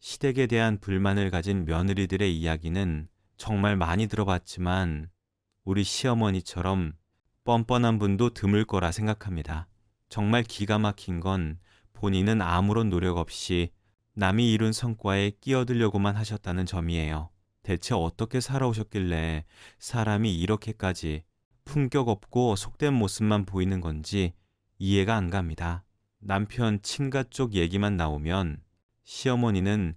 시댁에 대한 불만을 가진 며느리들의 이야기는 정말 많이 들어봤지만 우리 시어머니처럼 뻔뻔한 분도 드물 거라 생각합니다. 정말 기가 막힌 건 본인은 아무런 노력 없이 남이 이룬 성과에 끼어들려고만 하셨다는 점이에요. 대체 어떻게 살아오셨길래 사람이 이렇게까지 품격 없고 속된 모습만 보이는 건지 이해가 안 갑니다. 남편 친가 쪽 얘기만 나오면 시어머니는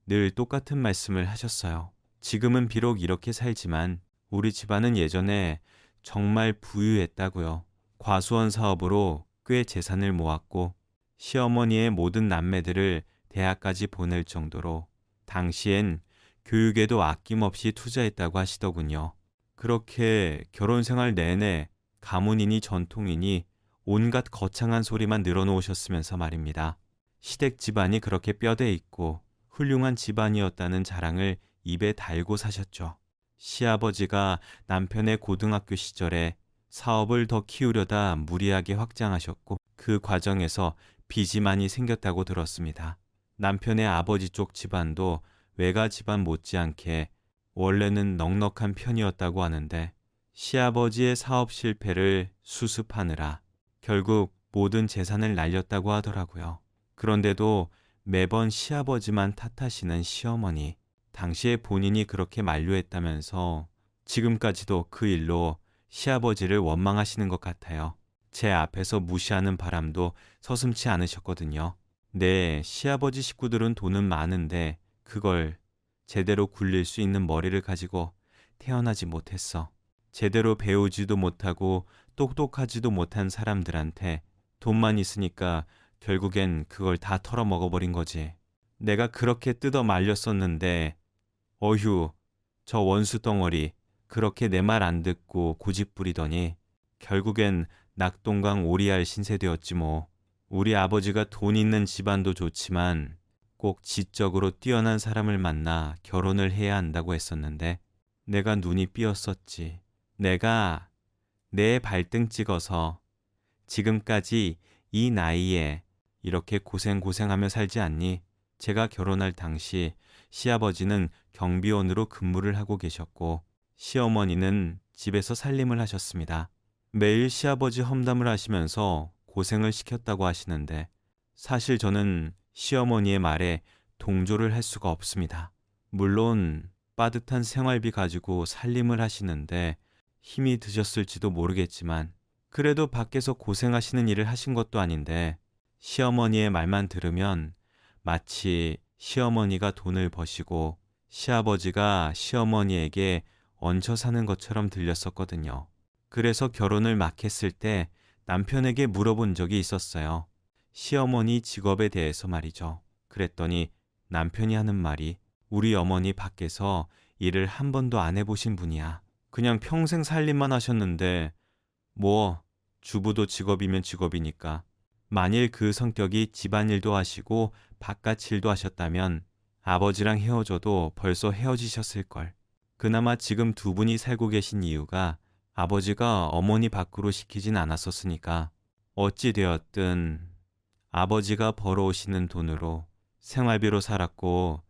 늘 똑같은 말씀을 하셨어요. 지금은 비록 이렇게 살지만 우리 집안은 예전에 정말 부유했다고요. 과수원 사업으로 꽤 재산을 모았고 시어머니의 모든 남매들을 대학까지 보낼 정도로 당시엔 교육에도 아낌없이 투자했다고 하시더군요. 그렇게 결혼 생활 내내 가문이니 전통이니 온갖 거창한 소리만 늘어놓으셨으면서 말입니다. 시댁 집안이 그렇게 뼈대 있고 훌륭한 집안이었다는 자랑을 입에 달고 사셨죠. 시아버지가 남편의 고등학교 시절에 사업을 더 키우려다 무리하게 확장하셨고 그 과정에서 빚이 많이 생겼다고 들었습니다. 남편의 아버지 쪽 집안도 외가 집안 못지않게 원래는 넉넉한 편이었다고 하는데 시아버지의 사업 실패를 수습하느라 결국 모든 재산을 날렸다고 하더라고요. 그런데도 매번 시아버지만 탓하시는 시어머니. 당시에 본인이 그렇게 만류했다면서 지금까지도 그 일로 시아버지를 원망하시는 것 같아요. 제 앞에서 무시하는 바람도 서슴지 않으셨거든요. 네, 시아버지 식구들은 돈은 많은데 그걸 제대로 굴릴 수 있는 머리를 가지고 태어나지 못했어. 제대로 배우지도 못하고 똑똑하지도 못한 사람들한테 돈만 있으니까 결국엔 그걸 다 털어먹어버린 거지. 내가 그렇게 뜯어 말렸었는데 어휴, 저 원수 덩어리 그렇게 내 말 안 듣고 고집 부리더니 결국엔 낙동강 오리알 신세 되었지 뭐. 우리 아버지가 돈 있는 집안도 좋지만 꼭 지적으로 뛰어난 사람을 만나 결혼을 해야 한다고 했었는데 내가 눈이 삐었었지. 내가 내 발등 찍어서 지금까지 이 나이에 이렇게 고생하며 살지 않니? 제가 결혼할 당시 시아버지는 경비원으로 근무를 하고 계셨고 시어머니는 집에서 살림을 하셨습니다. 매일 시아버지 험담을 하시면서 고생을 시켰다고 하시는데 사실 저는 시어머니의 말에 동조를 할 수가 없습니다. 물론 빠듯한 생활비 가지고 살림을 하시는데 힘이 드셨을지도 모르겠지만 그래도 밖에서 고생하시는 일을 하신 것도 아닌데 시어머니의 말만 들으면 마치 시어머니가 돈을 버시고 시아버지가 시어머니에게 얹혀 사는 것처럼 들렸었거든요. 그래서 결혼을 막 했을 때 남편에게 물어본 적이 있었어요. 시어머니 직업에 대해서 말이죠. 그랬더니 남편이 하는 말이 우리 어머니 밖에서 일을 한 번도 안 해보신 분이야. 그냥 평생 살림만 하셨는데 뭐 주부도 직업이면 직업이니까 만일 그 성격이 집안일도 하시고 바깥 일도 하셨다면 아버지랑 헤어져도 벌써 헤어지셨을걸. 그나마 지금 두 분이 살고 계신 이유가 아버지가 어머니 밖으로 시키진 않았었으니까 어찌 되었든 아버지가 벌어오시는 돈으로 생활비로 살았고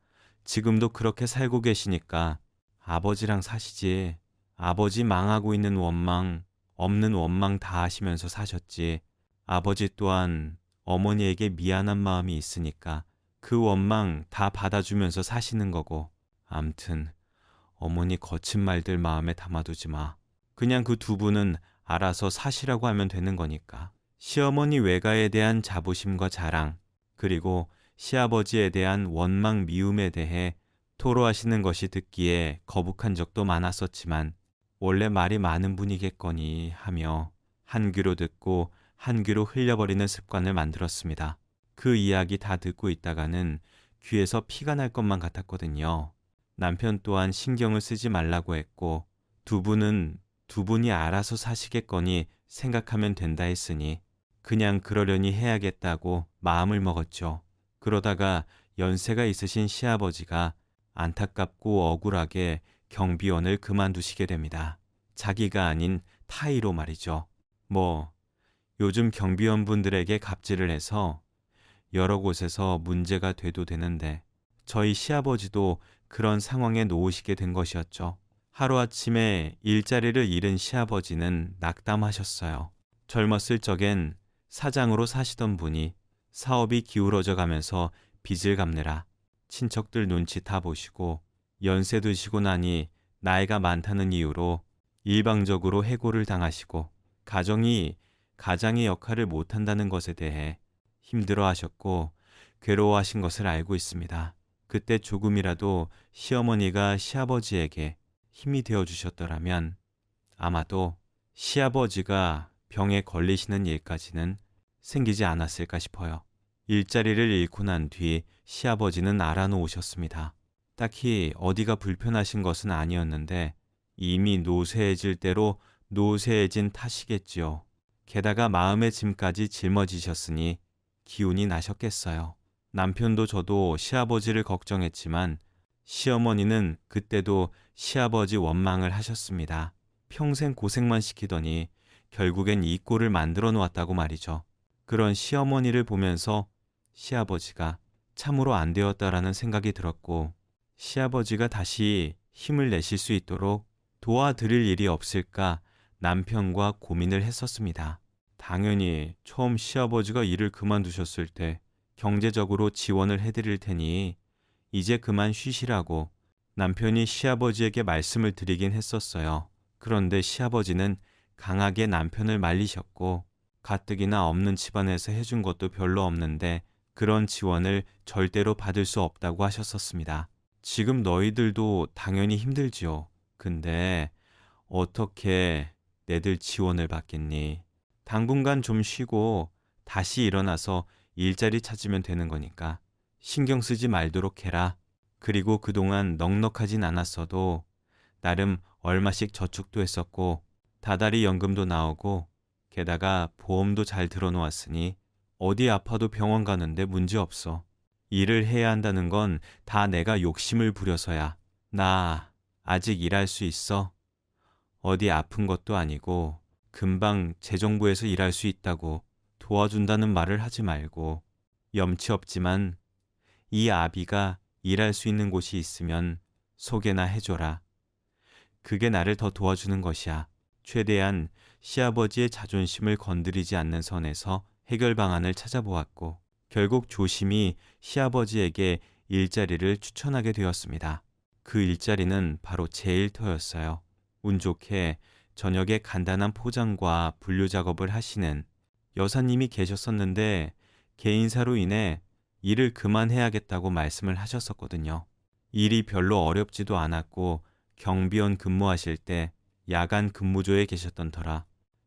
지금도 그렇게 살고 계시니까 아버지랑 사시지. 아버지 망하고 있는 원망, 없는 원망 다 하시면서 사셨지. 아버지 또한 어머니에게 미안한 마음이 있으니까 그 원망 다 받아주면서 사시는 거고. 암튼 어머니 거친 말들 마음에 담아두지 마. 그냥 그 두 분은 알아서 사시라고 하면 되는 거니까. 시어머니 외가에 대한 자부심과 자랑, 그리고 시아버지에 대한 원망 미움에 대해 토로하시는 것이 듣기에 거북한 적도 많았었지만 원래 말이 많은 분이겠거니 하며 한 귀로 듣고 한 귀로 흘려버리는 습관을 만들었습니다. 그 이야기 다 듣고 있다가는 귀에서 피가 날 것만 같았거든요. 남편 또한 신경을 쓰지 말라고 했고 두 분은 두 분이 알아서 사시겠거니 생각하면 된다 했으니 그냥 그러려니 해야겠다고 마음을 먹었죠. 그러다가 연세가 있으신 시아버지가 안타깝고 억울하게 경비원을 그만두시게 됩니다. 자기가 아닌 타의로 말이죠. 뭐 요즘 경비원분들에게 갑질을 해서 여러 곳에서 문제가 돼도 되는데 저희 시아버지도 그런 상황에 놓으시게 된 것이었죠. 하루아침에 일자리를 잃은 시아버지는 낙담하셨어요. 젊었을 적엔 사장으로 사시던 분이 사업이 기울어져 가면서 빚을 갚느라 친척들 눈치 다 보시고 연세 드시고 나니 나이가 많다는 이유로 일방적으로 해고를 당하시고 가정이 가장의 역할을 못한다는 것에 대해 힘들어하셨고 괴로워하신 것을 알고 있습니다. 그때 조금이라도 시어머니가 시아버지에게 힘이 되어 주셨더라면 아마도 시아버지가 병에 걸리시는 일까지는 생기지 않았을까 싶어요. 일자리를 잃고 난 뒤 시아버지는 알아놓으셨습니다. 딱히 어디가 불편하신 것은 아니었는데 이미 노쇠해질 대로 노쇠해진 탓이겠지요. 게다가 마음의 짐까지 짊어지셨으니 기운이 나셨겠어요. 남편도 저도 시아버지를 걱정했지만 시어머니는 그때도 시아버지 원망을 하셨습니다. 평생 고생만 시키더니 결국엔 이 꼴을 만들어 놓았다고 말이죠. 그런 시어머니를 보면서 시아버지가 참으로 안 되었다라는 생각이 들었고 시아버지가 다시 힘을 내실 수 있도록 도와드릴 일이 없을까 남편과 고민을 했었습니다. 당연히 처음 시아버지가 일을 그만두셨을 때 경제적으로 지원을 해드릴 테니 이제 그만 쉬시라고 남편이 시아버지에게 말씀을 드리긴 했었어요. 그런데 시아버지는 강하게 남편을 말리셨고 가뜩이나 없는 집안에서 해준 것도 별로 없는데 그런 지원을 절대로 받을 수 없다고 하셨었습니다. 지금 너희들도 당연히 힘들지요. 근데 어떻게 내들 지원을 받겠니? 당분간 좀 쉬고 다시 일어나서 일자리 찾으면 되는 거니까 신경 쓰지 말도록 해라. 그리고 그동안 넉넉하진 않았어도 나름 얼마씩 저축도 했었고 다달이 연금도 나오고 게다가 보험도 잘 들어놓았으니 어디 아파도 병원 가는데 문제 없어. 일을 해야 한다는 건 다 내가 욕심을 부려서야. 나 아직 일할 수 있어. 어디 아픈 것도 아니고 금방 재정부에서 일할 수 있다고 도와준다는 말을 하지 말고 염치 없지만 이 아비가 일할 수 있는 곳이 있으면 소개나 해줘라. 그게 나를 더 도와주는 것이야. 최대한 시아버지의 자존심을 건드리지 않는 선에서 해결 방안을 찾아보았고 결국 조심히 시아버지에게 일자리를 추천하게 되었습니다. 그 일자리는 바로 제 일터였어요. 운 좋게 저녁에 간단한 포장과 분류 작업을 하시는 여사님이 계셨었는데 개인사로 인해 일을 그만해야겠다고 말씀을 하셨었거든요. 일이 별로 어렵지도 않았고 경비원 근무하실 때 야간 근무조에 계셨던 터라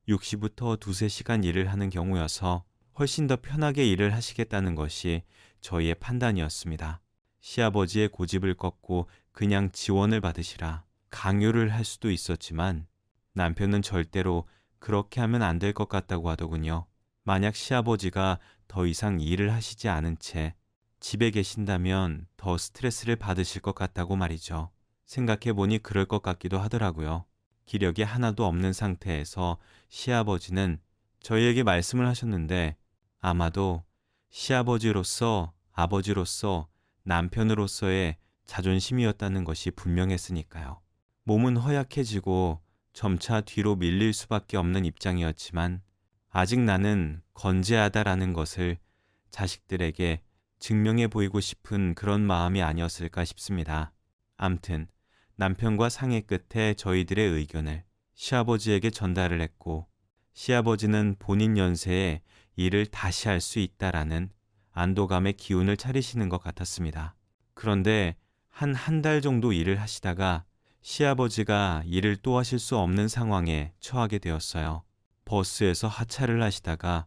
6시부터 두세 시간 일을 하는 경우여서 훨씬 더 편하게 일을 하시겠다는 것이 저희의 판단이었습니다. 시아버지의 고집을 꺾고 그냥 지원을 받으시라 강요를 할 수도 있었지만 남편은 절대로 그렇게 하면 안 될 것 같다고 하더군요. 만약 시아버지가 더 이상 일을 하시지 않은 채 집에 계신다면 더 스트레스를 받으실 것 같다고 말이죠. 생각해보니 그럴 것 같기도 하더라고요. 기력이 하나도 없는 상태에서 시아버지는 저희에게 말씀을 하셨는데 아마도 시아버지로서 아버지로서 남편으로서의 자존심이었다는 것이 분명했으니까요. 몸은 허약해지고 점차 뒤로 밀릴 수밖에 없는 입장이었지만 아직 나는 건재하다라는 것을 자식들에게 증명해 보이고 싶은 그런 마음이 아니었을까 싶습니다. 암튼 남편과 상의 끝에 저희들의 의견을 시아버지에게 전달을 했고 시아버지는 본인 연세에 일을 다시 할 수 있다라는 안도감의 기운을 차리시는 것 같았습니다. 그런데 한 달 정도 일을 하시다가 시아버지가 일을 또 하실 수 없는 상황에 처하게 되었어요. 버스에서 하차를 하시다가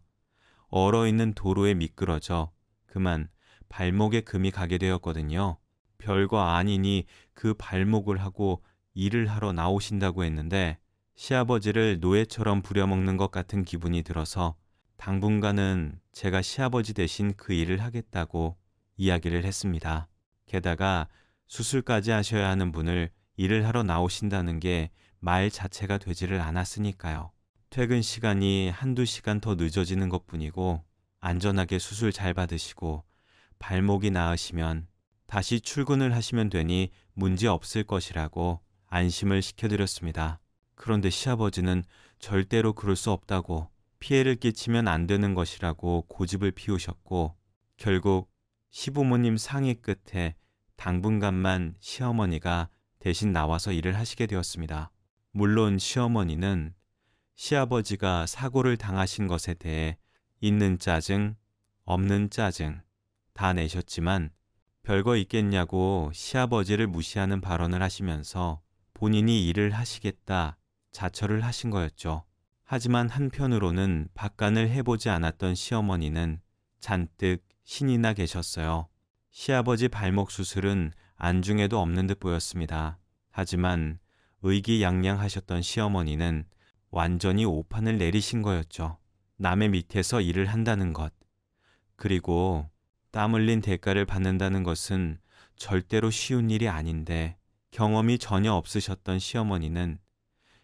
얼어있는 도로에 미끄러져 그만 발목에 금이 가게 되었거든요. 별거 아니니 그 발목을 하고 일을 하러 나오신다고 했는데 시아버지를 노예처럼 부려먹는 것 같은 기분이 들어서 당분간은 제가 시아버지 대신 그 일을 하겠다고 이야기를 했습니다. 게다가 수술까지 하셔야 하는 분을 일을 하러 나오신다는 게 말 자체가 되지를 않았으니까요. 퇴근 시간이 한두 시간 더 늦어지는 것뿐이고 안전하게 수술 잘 받으시고 발목이 나으시면 다시 출근을 하시면 되니 문제 없을 것이라고 안심을 시켜드렸습니다. 그런데 시아버지는 절대로 그럴 수 없다고, 피해를 끼치면 안 되는 것이라고 고집을 피우셨고, 결국 시부모님 상의 끝에 당분간만 시어머니가 대신 나와서 일을 하시게 되었습니다. 물론 시어머니는 시아버지가 사고를 당하신 것에 대해 있는 짜증, 없는 짜증 다 내셨지만 별거 있겠냐고 시아버지를 무시하는 발언을 하시면서 본인이 일을 하시겠다 자처를 하신 거였죠. 하지만 한편으로는 박간을 해보지 않았던 시어머니는 잔뜩 신이 나 계셨어요. 시아버지 발목 수술은 안중에도 없는 듯 보였습니다. 하지만 의기양양하셨던 시어머니는 완전히 오판을 내리신 거였죠. 남의 밑에서 일을 한다는 것, 그리고 땀 흘린 대가를 받는다는 것은 절대로 쉬운 일이 아닌데 경험이 전혀 없으셨던 시어머니는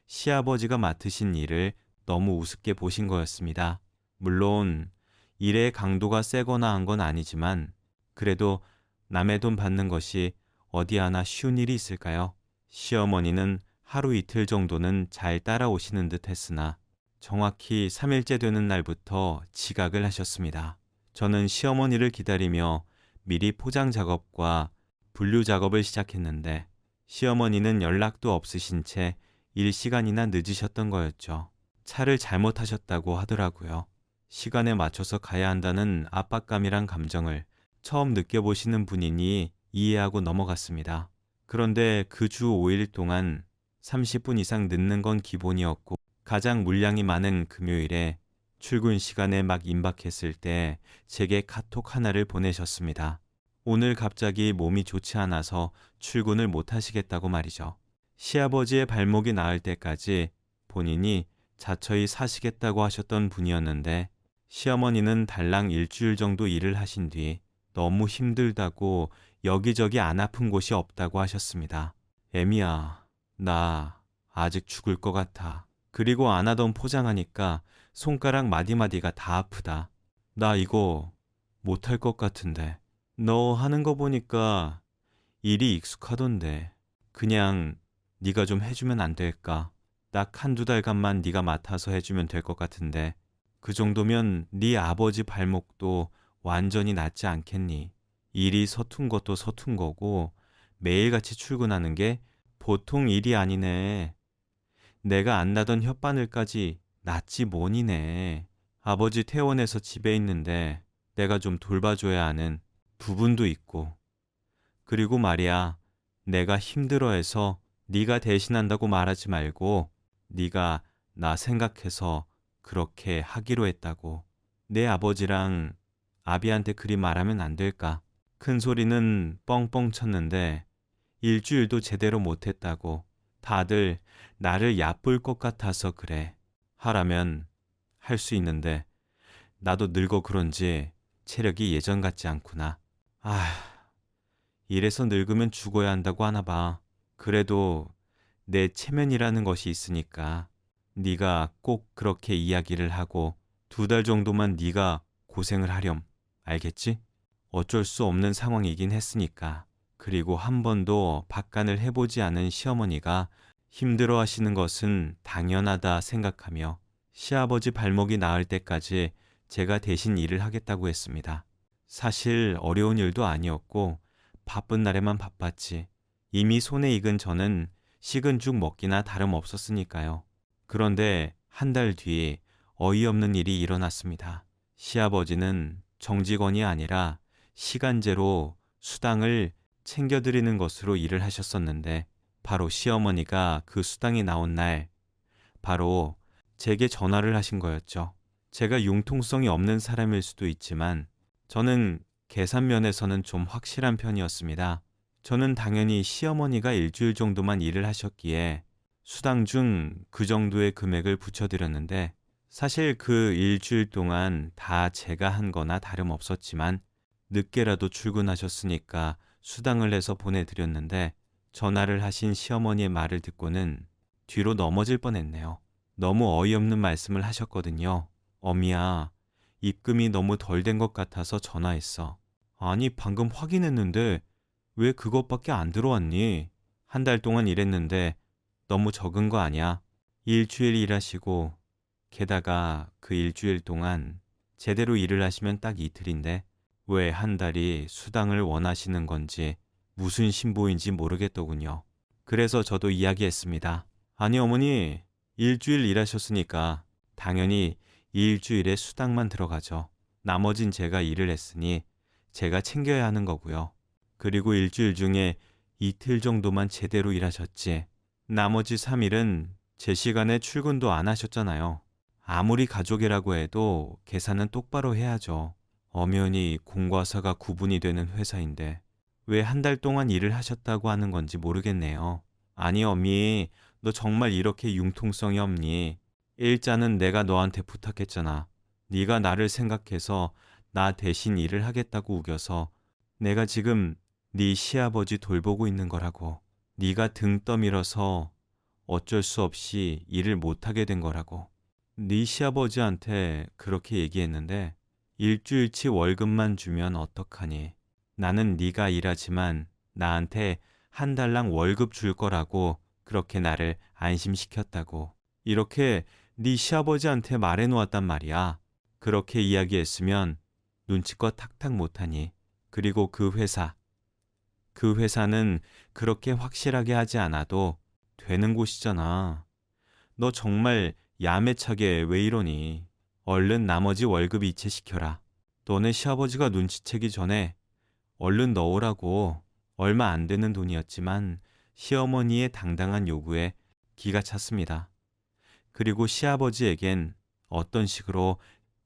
시아버지가 맡으신 일을 너무 우습게 보신 거였습니다. 물론 일의 강도가 세거나 한 건 아니지만 그래도 남의 돈 받는 것이 어디 하나 쉬운 일이 있을까요? 시어머니는 하루 이틀 정도는 잘 따라오시는 듯 했으나 정확히 3일째 되는 날부터 지각을 하셨습니다. 저는 시어머니를 기다리며 미리 포장 작업과 분류 작업을 시작했는데 시어머니는 연락도 없으신 채 1시간이나 늦으셨던 거였죠. 차를 잘못하셨다고 하더라고요. 시간에 맞춰서 가야 한다는 압박감이란 감정을 처음 느껴보시는 분이니 이해하고 넘어갔습니다. 그런데 그 주 5일 동안 30분 이상 늦는 건 기본이었고 가장 물량이 많은 금요일에 출근 시간에 막 임박했을 때 제게 카톡 하나를 보내셨습니다. 오늘 갑자기 몸이 좋지 않아서 출근을 못 하시겠다고 말이죠. 시아버지의 발목이 나을 때까지 본인이 자처히 사시겠다고 하셨던 분이었는데 시어머니는 달랑 일주일 정도 일을 하신 뒤 너무 힘들다고 여기저기 안 아픈 곳이 없다고 하셨습니다. 애미야, 나 아직 죽을 것 같아. 그리고 안 하던 포장하니까 손가락 마디마디가 다 아프다. 나 이거 못할 것 같은데. 너 하는 거 보니까 일이 익숙하던데. 그냥 네가 좀 해주면 안 될까? 딱 한두 달간만 네가 맡아서 해주면 될 것 같은데. 그 정도면 네 아버지 발목도 완전히 낫지 않겠니? 일이 서툰 것도 서툰 거고 매일같이 출근하는 게 보통 일이 아니네. 내가 안 나던 혓바늘까지 낫지 뭐니네. 아버지 퇴원해서 집에 있는데 내가 좀 돌봐줘야 하는 부분도 있고. 그리고 말이야, 내가 힘들어해서 네가 대신한다고 말하지 말고 네가 나 생각해서 그렇게 하기로 했다고. 내 아버지랑 아비한테 그리 말하면 안 될까? 큰 소리는 뻥뻥 쳤는데 일주일도 제대로 못했다고. 다들 나를 얕볼 것 같아서 그래. 하라면 할 수 있는데 나도 늙어 그런지 체력이 예전 같지 않구나. 아, 이래서 늙으면 죽어야 한다고 하나 봐. 그래도 내 체면이라는 것이 있으니까 네가 꼭 그렇게 이야기를 하고 2달 정도만 네가 고생을 하렴. 알겠지? 어쩔 수 없는 상황이긴 했으니까. 그리고 한 번도 박간을 해보지 않은 시어머니가 힘들어 하시는 것은 당연하다 생각하며 시아버지 발목이 나을 때까지 제가 대신 일을 하겠다고 했습니다. 사실 어려운 일도 아니었고 바쁜 날에만 바빴지. 이미 손에 익은 저는 식은 죽 먹기나 다름없었으니까요. 그런데 한 달 뒤 어이없는 일이 일어났습니다. 시아버지는 정직원이 아니라 시간제로 수당을 챙겨드리는 것으로 일을 하셨었는데 바로 시어머니가 그 수당이 나온 날 바로 제게 전화를 하신 거였죠. 제가 융통성이 없는 사람일 수도 있지만 저는 계산 면에서는 좀 확실한 편이었습니다. 저는 당연히 시어머니가 일주일 정도만 일을 하셨기에 수당 중 그 정도의 금액을 붙여드렸는데 사실 그 일주일 동안 다 제가 한 거나 다름없었지만 늦게라도 출근하셨으니까 수당을 내서 보내드렸는데 전화를 하신 시어머니의 말을 듣고는 뒤로 넘어질 뻔했네요. 너무 어이없는 말씀을 하셨거든요. 어미야, 입금이 너무 덜 된 것 같아서 전화했어. 아니, 방금 확인했는데 왜 그것밖에 안 들어왔니? 한 달 동안 일했는데 너무 적은 거 아니야? 일주일 일하시고 게다가 그 일주일 동안 제대로 일을 하시면 딱 이틀인데 왜 한 달이 수당을 원하시는 건지 무슨 심보인지 모르겠더군요. 그래서 저도 이야기했습니다. 아니 어머니, 일주일 일하셨으니까 당연히 일주일에 수당만 들어가죠. 나머진 제가 일을 했으니 제가 챙겨야 하는 거고요. 그리고 일주일 중에 이틀 정도만 제대로 일하셨지. 나머지 3일은 제 시간에 출근도 안 하셨잖아요. 아무리 가족이라고 해도 계산은 똑바로 해야죠. 엄연히 공과 사가 구분이 되는 회사인데 왜 한 달 동안 일을 하셨다고 하는 건지 모르겠네요. 아니 어미, 너 정말 이렇게 융통성이 없니? 일자는 내가 너한테 부탁했잖아. 네가 나를 생각해서 나 대신 일을 하겠다고 우겨서 내가 지금 네 시아버지 돌보고 있는 거라고. 네가 등 떠밀어서 어쩔 수 없이 일을 못하게 된 거라고. 네 시아버지한테 그렇게 얘기했는데 일주일치 월급만 주면 어떡하니? 나는 네가 일하지만 나한테 한 달랑 월급 줄 거라고 그렇게 나를 안심시켰다고. 이렇게 네 시아버지한테 말해 놓았단 말이야. 그렇게 이야기했으면 눈치껏 탁탁 못하니. 그리고 그 회사는 그렇게 확실하게 하지 않아도 되는 곳이잖아. 너 정말 야매차게 왜 이러니? 얼른 나머지 월급 이체시켜라. 너네 시아버지가 눈치채기 전에 얼른 넣으라고. 얼마 안 되는 돈이었지만 시어머니의 당당한 요구에 기가 찼습니다. 그리고 시아버지에겐 어떤 식으로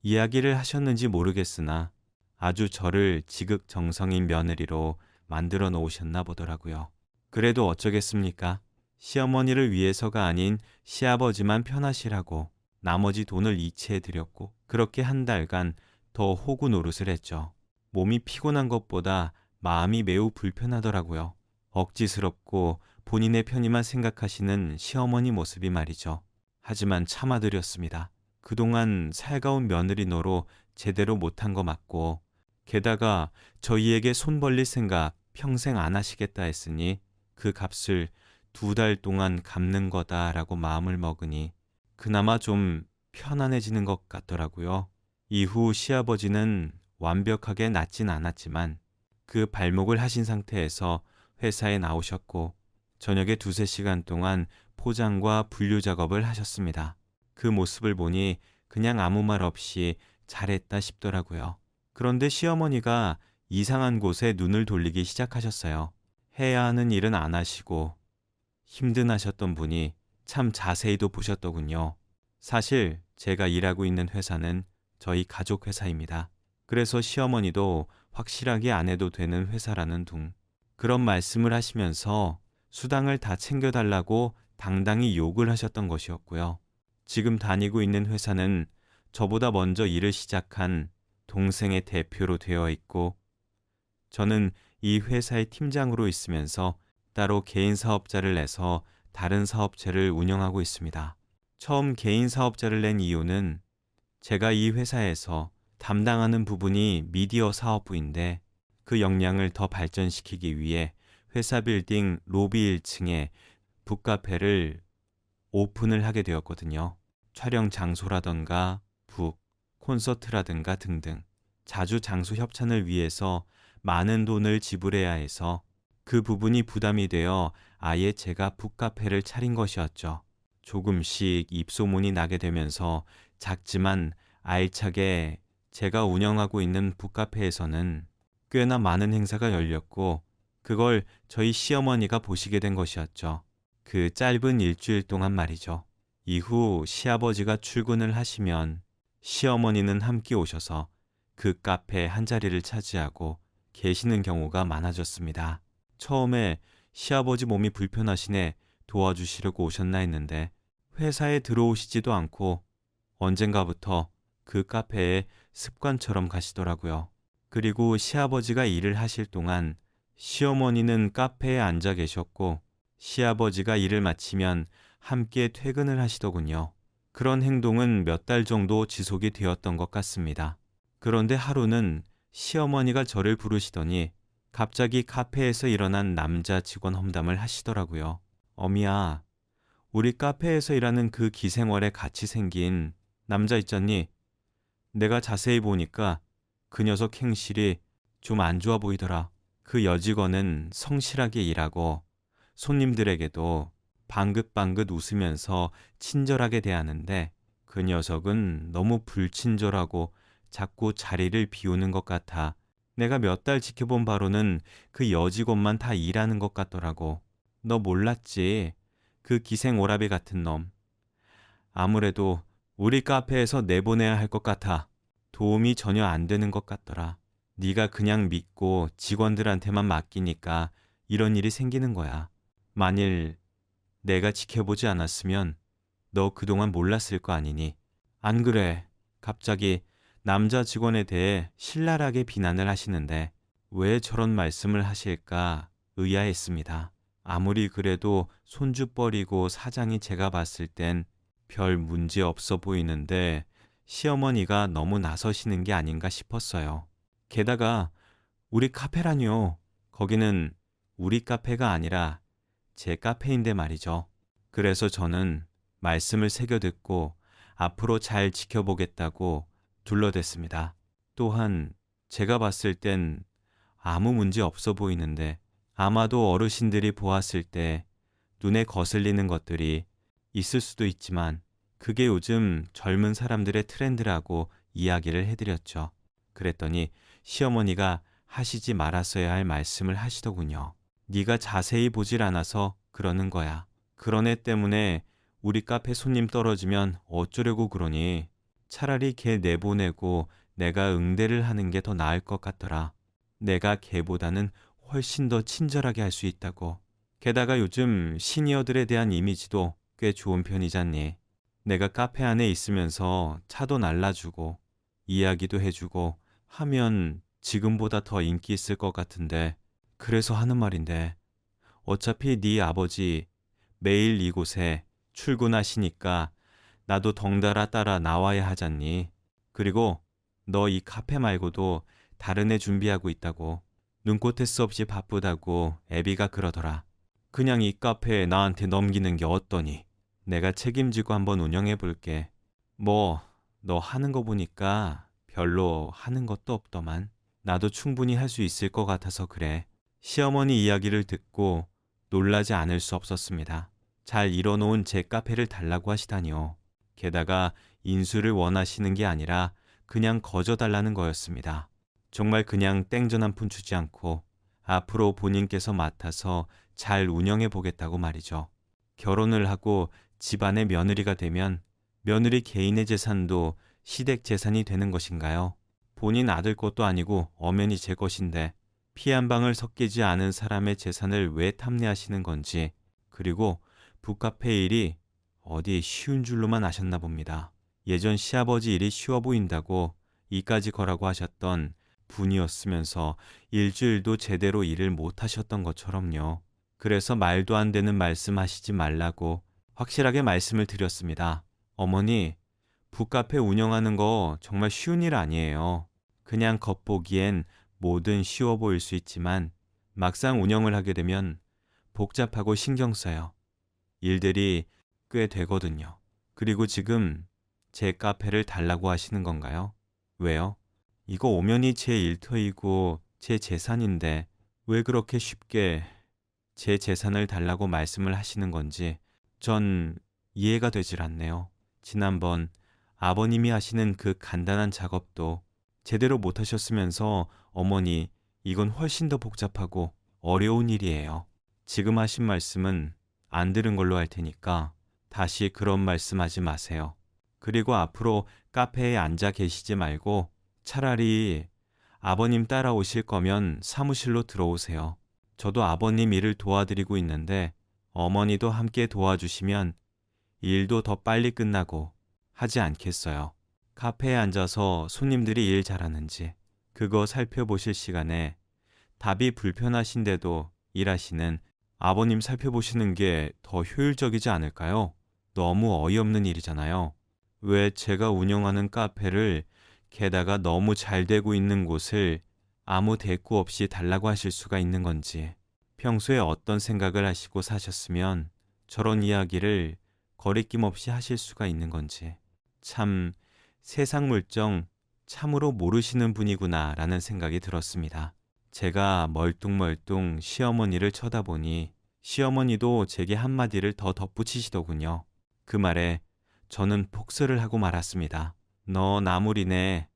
이야기를 하셨는지 모르겠으나 아주 저를 지극정성인 며느리로 만들어 놓으셨나 보더라고요. 그래도 어쩌겠습니까? 시어머니를 위해서가 아닌 시아버지만 편하시라고 나머지 돈을 이체해 드렸고 그렇게 한 달간 더 호구 노릇을 했죠. 몸이 피곤한 것보다 마음이 매우 불편하더라고요. 억지스럽고 본인의 편의만 생각하시는 시어머니 모습이 말이죠. 하지만 참아드렸습니다. 그동안 살가운 며느리 노로 제대로 못한 거 맞고 게다가 저희에게 손 벌릴 생각 평생 안 하시겠다 했으니 그 값을 2달 동안 갚는 거다라고 마음을 먹으니 그나마 좀 편안해지는 것 같더라고요. 이후 시아버지는 완벽하게 낫진 않았지만 그 발목을 하신 상태에서 회사에 나오셨고 저녁에 2~3시간 동안 포장과 분류 작업을 하셨습니다. 그 모습을 보니 그냥 아무 말 없이 잘했다 싶더라고요. 그런데 시어머니가 이상한 곳에 눈을 돌리기 시작하셨어요. 해야 하는 일은 안 하시고 힘든하셨던 분이 참 자세히도 보셨더군요. 사실 제가 일하고 있는 회사는 저희 가족 회사입니다. 그래서 시어머니도 확실하게 안 해도 되는 회사라는 둥. 그런 말씀을 하시면서 수당을 다 챙겨달라고 당당히 욕을 하셨던 것이었고요. 지금 다니고 있는 회사는 저보다 먼저 일을 시작한 동생의 대표로 되어 있고 저는 이 회사의 팀장으로 있으면서 따로 개인 사업자를 내서 다른 사업체를 운영하고 있습니다. 처음 개인 사업자를 낸 이유는 제가 이 회사에서 담당하는 부분이 미디어 사업부인데 그 역량을 더 발전시키기 위해 회사 빌딩 로비 1층에 북카페를 오픈을 하게 되었거든요. 촬영 장소라던가 북, 콘서트라든가 등등 자주 장소 협찬을 위해서 많은 돈을 지불해야 해서 그 부분이 부담이 되어 아예 제가 북카페를 차린 것이었죠. 조금씩 입소문이 나게 되면서 작지만 알차게 제가 운영하고 있는 북카페에서는 꽤나 많은 행사가 열렸고 그걸 저희 시어머니가 보시게 된 것이었죠. 그 짧은 일주일 동안 말이죠. 이후 시아버지가 출근을 하시면 시어머니는 함께 오셔서 그 카페 한 자리를 차지하고 계시는 경우가 많아졌습니다. 처음에 시아버지 몸이 불편하시네 도와주시려고 오셨나 했는데 회사에 들어오시지도 않고 언젠가부터 그 카페에 습관처럼 가시더라고요. 그리고 시아버지가 일을 하실 동안 시어머니는 카페에 앉아 계셨고 시아버지가 일을 마치면 함께 퇴근을 하시더군요. 그런 행동은 몇 달 정도 지속이 되었던 것 같습니다. 그런데 하루는 시어머니가 저를 부르시더니 갑자기 카페에서 일어난 남자 직원 험담을 하시더라고요. 어미야, 우리 카페에서 일하는 그 기생월에 같이 생긴 남자 있잖니? 내가 자세히 보니까 그 녀석 행실이 좀 안 좋아 보이더라. 그 여직원은 성실하게 일하고 손님들에게도 방긋방긋 웃으면서 친절하게 대하는데 그 녀석은 너무 불친절하고 자꾸 자리를 비우는 것 같아. 내가 몇 달 지켜본 바로는 그 여직원만 다 일하는 것 같더라고. 너 몰랐지? 그 기생 오라비 같은 놈. 아무래도 우리 카페에서 내보내야 할 것 같아. 도움이 전혀 안 되는 것 같더라. 네가 그냥 믿고 직원들한테만 맡기니까 이런 일이 생기는 거야. 만일 내가 지켜보지 않았으면 너 그동안 몰랐을 거 아니니. 안 그래. 갑자기 남자 직원에 대해 신랄하게 비난을 하시는데 왜 저런 말씀을 하실까 의아했습니다. 아무리 그래도 손주뻘이고 사장이 제가 봤을 땐 별 문제 없어 보이는데 시어머니가 너무 나서시는 게 아닌가 싶었어요. 게다가 우리 카페라뇨. 거기는 우리 카페가 아니라 제 카페인데 말이죠. 그래서 저는 말씀을 새겨듣고 앞으로 잘 지켜보겠다고 둘러댔습니다. 또한 제가 봤을 땐 아무 문제 없어 보이는데 아마도 어르신들이 보았을 때 눈에 거슬리는 것들이 있을 수도 있지만 그게 요즘 젊은 사람들의 트렌드라고 이야기를 해드렸죠. 그랬더니 시어머니가 하시지 말았어야 할 말씀을 하시더군요. 네가 자세히 보질 않아서 그러는 거야. 그런 애 때문에 우리 카페 손님 떨어지면 어쩌려고 그러니? 차라리 걔 내보내고 내가 응대를 하는 게 더 나을 것 같더라. 내가 걔보다는 훨씬 더 친절하게 할 수 있다고. 게다가 요즘 시니어들에 대한 이미지도 꽤 좋은 편이잖니. 내가 카페 안에 있으면서 차도 날라주고 이야기도 해주고 하면 지금보다 더 인기 있을 것 같은데 그래서 하는 말인데 어차피 네 아버지 매일 이곳에 출근하시니까 나도 덩달아 따라 나와야 하잖니. 그리고 너 이 카페 말고도 다른 애 준비하고 있다고. 눈꽃 횟수 없이 바쁘다고 애비가 그러더라. 그냥 이 카페 나한테 넘기는 게 어떠니? 내가 책임지고 한번 운영해 볼게. 뭐 너 하는 거 보니까 별로 하는 것도 없더만. 나도 충분히 할 수 있을 것 같아서 그래. 시어머니 이야기를 듣고 놀라지 않을 수 없었습니다. 잘 일어놓은 제 카페를 달라고 하시다니요. 게다가 인수를 원하시는 게 아니라 그냥 거저달라는 거였습니다. 정말 그냥 땡전 한 푼 주지 않고 앞으로 본인께서 맡아서 잘 운영해 보겠다고 말이죠. 결혼을 하고 집안의 며느리가 되면 며느리 개인의 재산도 시댁 재산이 되는 것인가요? 본인 아들 것도 아니고 엄연히 제 것인데 피 한 방울 섞이지 않은 사람의 재산을 왜 탐내하시는 건지. 그리고 북카페 일이 어디 쉬운 줄로만 아셨나 봅니다. 예전 시아버지 일이 쉬워 보인다고 이까지 거라고 하셨던 분이었으면서 일주일도 제대로 일을 못 하셨던 것처럼요. 그래서 말도 안 되는 말씀 하시지 말라고 확실하게 말씀을 드렸습니다. 어머니, 북카페 운영하는 거 정말 쉬운 일 아니에요. 그냥 겉보기엔 뭐든 쉬워 보일 수 있지만 막상 운영을 하게 되면 복잡하고 신경 써요. 일들이 꽤 되거든요. 그리고 지금 제 카페를 달라고 하시는 건가요? 왜요? 이거 오면이 제 일터이고 제 재산인데 왜 그렇게 쉽게 제 재산을 달라고 말씀을 하시는 건지 전 이해가 되질 않네요. 지난번 아버님이 하시는 그 간단한 작업도 제대로 못 하셨으면서 어머니, 이건 훨씬 더 복잡하고 어려운 일이에요. 지금 하신 말씀은 안 들은 걸로 할 테니까 다시 그런 말씀하지 마세요. 그리고 앞으로 카페에 앉아 계시지 말고 차라리 아버님 따라오실 거면 사무실로 들어오세요. 저도 아버님 일을 도와드리고 있는데 어머니도 함께 도와주시면 일도 더 빨리 끝나고 하지 않겠어요. 카페에 앉아서 손님들이 일 잘하는지 그거 살펴보실 시간에 답이 불편하신데도 일하시는 아버님 살펴보시는 게 더 효율적이지 않을까요? 너무 어이없는 일이잖아요. 왜 제가 운영하는 카페를 게다가 너무 잘 되고 있는 곳을 아무 대꾸 없이 달라고 하실 수가 있는 건지, 평소에 어떤 생각을 하시고 사셨으면 저런 이야기를 거리낌 없이 하실 수가 있는 건지, 참 세상 물정 참으로 모르시는 분이구나 라는 생각이 들었습니다. 제가 멀뚱멀뚱 시어머니를 쳐다보니 시어머니도 제게 한마디를 더 덧붙이시더군요. 그 말에 저는 폭설을 하고 말았습니다. 너 나무리네.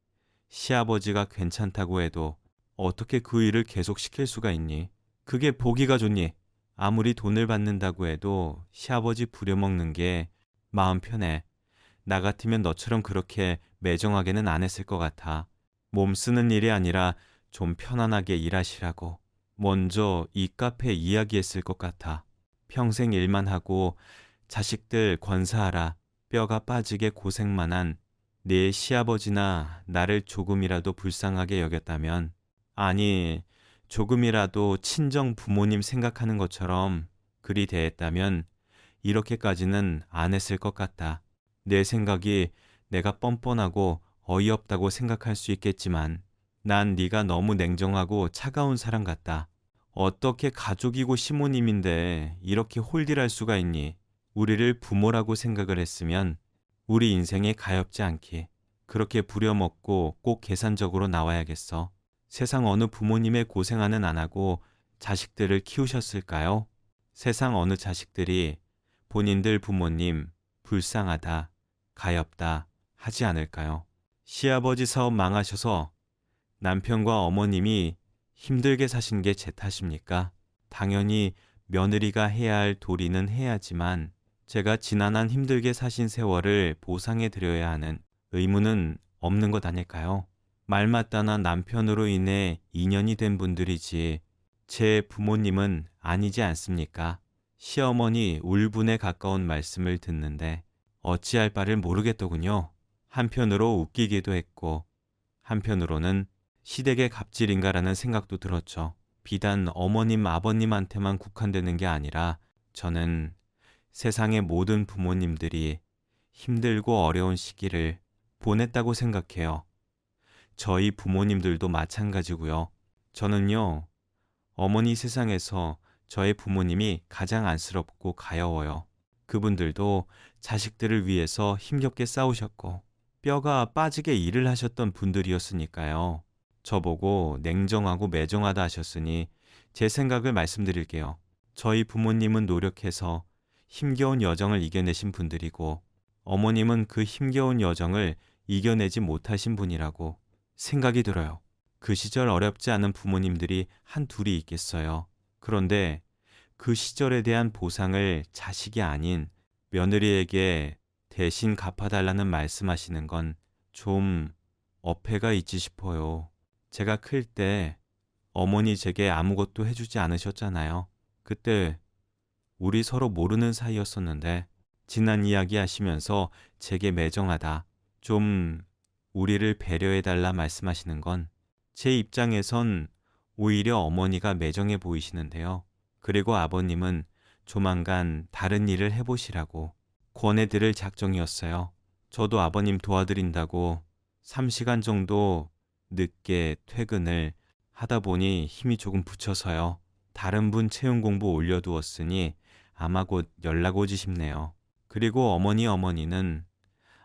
시아버지가 괜찮다고 해도 어떻게 그 일을 계속시킬 수가 있니? 그게 보기가 좋니? 아무리 돈을 받는다고 해도 시아버지 부려먹는 게 마음 편해. 나 같으면 너처럼 그렇게 매정하게는 안 했을 것 같아. 몸 쓰는 일이 아니라 좀 편안하게 일하시라고 먼저 이 카페에 이야기했을 것 같아. 평생 일만 하고 자식들 권사하라 뼈가 빠지게 고생만 한 네 시아버지나 나를 조금이라도 불쌍하게 여겼다면, 아니 조금이라도 친정 부모님 생각하는 것처럼 그리 대했다면 이렇게까지는 안 했을 것 같다. 내 생각이 내가 뻔뻔하고 어이없다고 생각할 수 있겠지만 난 네가 너무 냉정하고 차가운 사람 같다. 어떻게 가족이고 시모님인데 이렇게 홀딜할 수가 있니? 우리를 부모라고 생각을 했으면 우리 인생에 가엾지 않게 그렇게 부려먹고 꼭 계산적으로 나와야겠어. 세상 어느 부모님의 고생하는 안 하고 자식들을 키우셨을까요? 세상 어느 자식들이 본인들 부모님 불쌍하다, 가엾다 하지 않을까요? 시아버지 사업 망하셔서 남편과 어머님이 힘들게 사신 게 제 탓입니까? 당연히 며느리가 해야 할 도리는 해야지만 제가 지난한 힘들게 사신 세월을 보상해 드려야 하는 의무는 없는 것 아닐까요? 말 맞다나 남편으로 인해 인연이 된 분들이지 제 부모님은 아니지 않습니까? 시어머니 울분에 가까운 말씀을 듣는데 어찌할 바를 모르겠더군요. 한편으로 웃기기도 했고 한편으로는 시댁의 갑질인가라는 생각도 들었죠. 비단 어머님, 아버님한테만 국한되는 게 아니라 저는 세상의 모든 부모님들이 힘들고 어려운 시기를 보냈다고 생각해요. 저희 부모님들도 마찬가지고요. 저는요, 어머니 세상에서 저의 부모님이 가장 안쓰럽고 가여워요. 그분들도 자식들을 위해서 힘겹게 싸우셨고 뼈가 빠지게 일을 하셨던 분들이었으니까요. 저보고 냉정하고 매정하다 하셨으니 제 생각을 말씀드릴게요. 저희 부모님은 노력해서 힘겨운 여정을 이겨내신 분들이고 어머님은 그 힘겨운 여정을 이겨내지 못하신 분이라고 생각이 들어요. 그 시절 어렵지 않은 부모님들이 한둘이 있겠어요. 그런데 그 시절에 대한 보상을 자식이 아닌 며느리에게 대신 갚아달라는 말씀하시는 건 좀 어폐가 있지 싶어요. 제가 클 때 어머니 제게 아무것도 해주지 않으셨잖아요. 그때 우리 서로 모르는 사이였었는데 지난 이야기 하시면서 제게 매정하다, 좀 우리를 배려해달라 말씀하시는 건 제 입장에선 오히려 어머니가 매정해 보이시는데요. 그리고 아버님은 조만간 다른 일을 해보시라고 권해드릴 작정이었어요. 저도 아버님 도와드린다고 3시간 정도 늦게 퇴근을 하다 보니 힘이 조금 붙여서요. 다른 분 채용 공부 올려두었으니 아마 곧 연락 오지 싶네요. 그리고 어머니는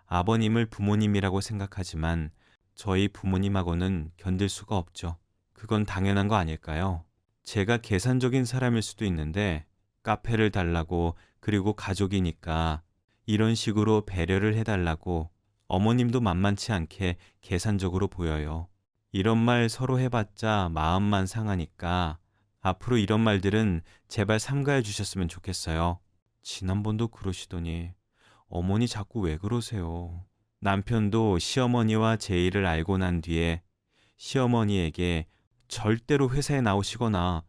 아버님을 부모님이라고 생각하지만 저희 부모님하고는 견딜 수가 없죠. 그건 당연한 거 아닐까요? 제가 계산적인 사람일 수도 있는데 카페를 달라고, 그리고 가족이니까 이런 식으로 배려를 해달라고 어머님도 만만치 않게 계산적으로 보여요. 이런 말 서로 해봤자 마음만 상하니까 앞으로 이런 말들은 제발 삼가해 주셨으면 좋겠어요. 지난번도 그러시더니 어머니 자꾸 왜 그러세요? 남편도 시어머니와 제 일을 알고 난 뒤에 시어머니에게 절대로 회사에 나오시거나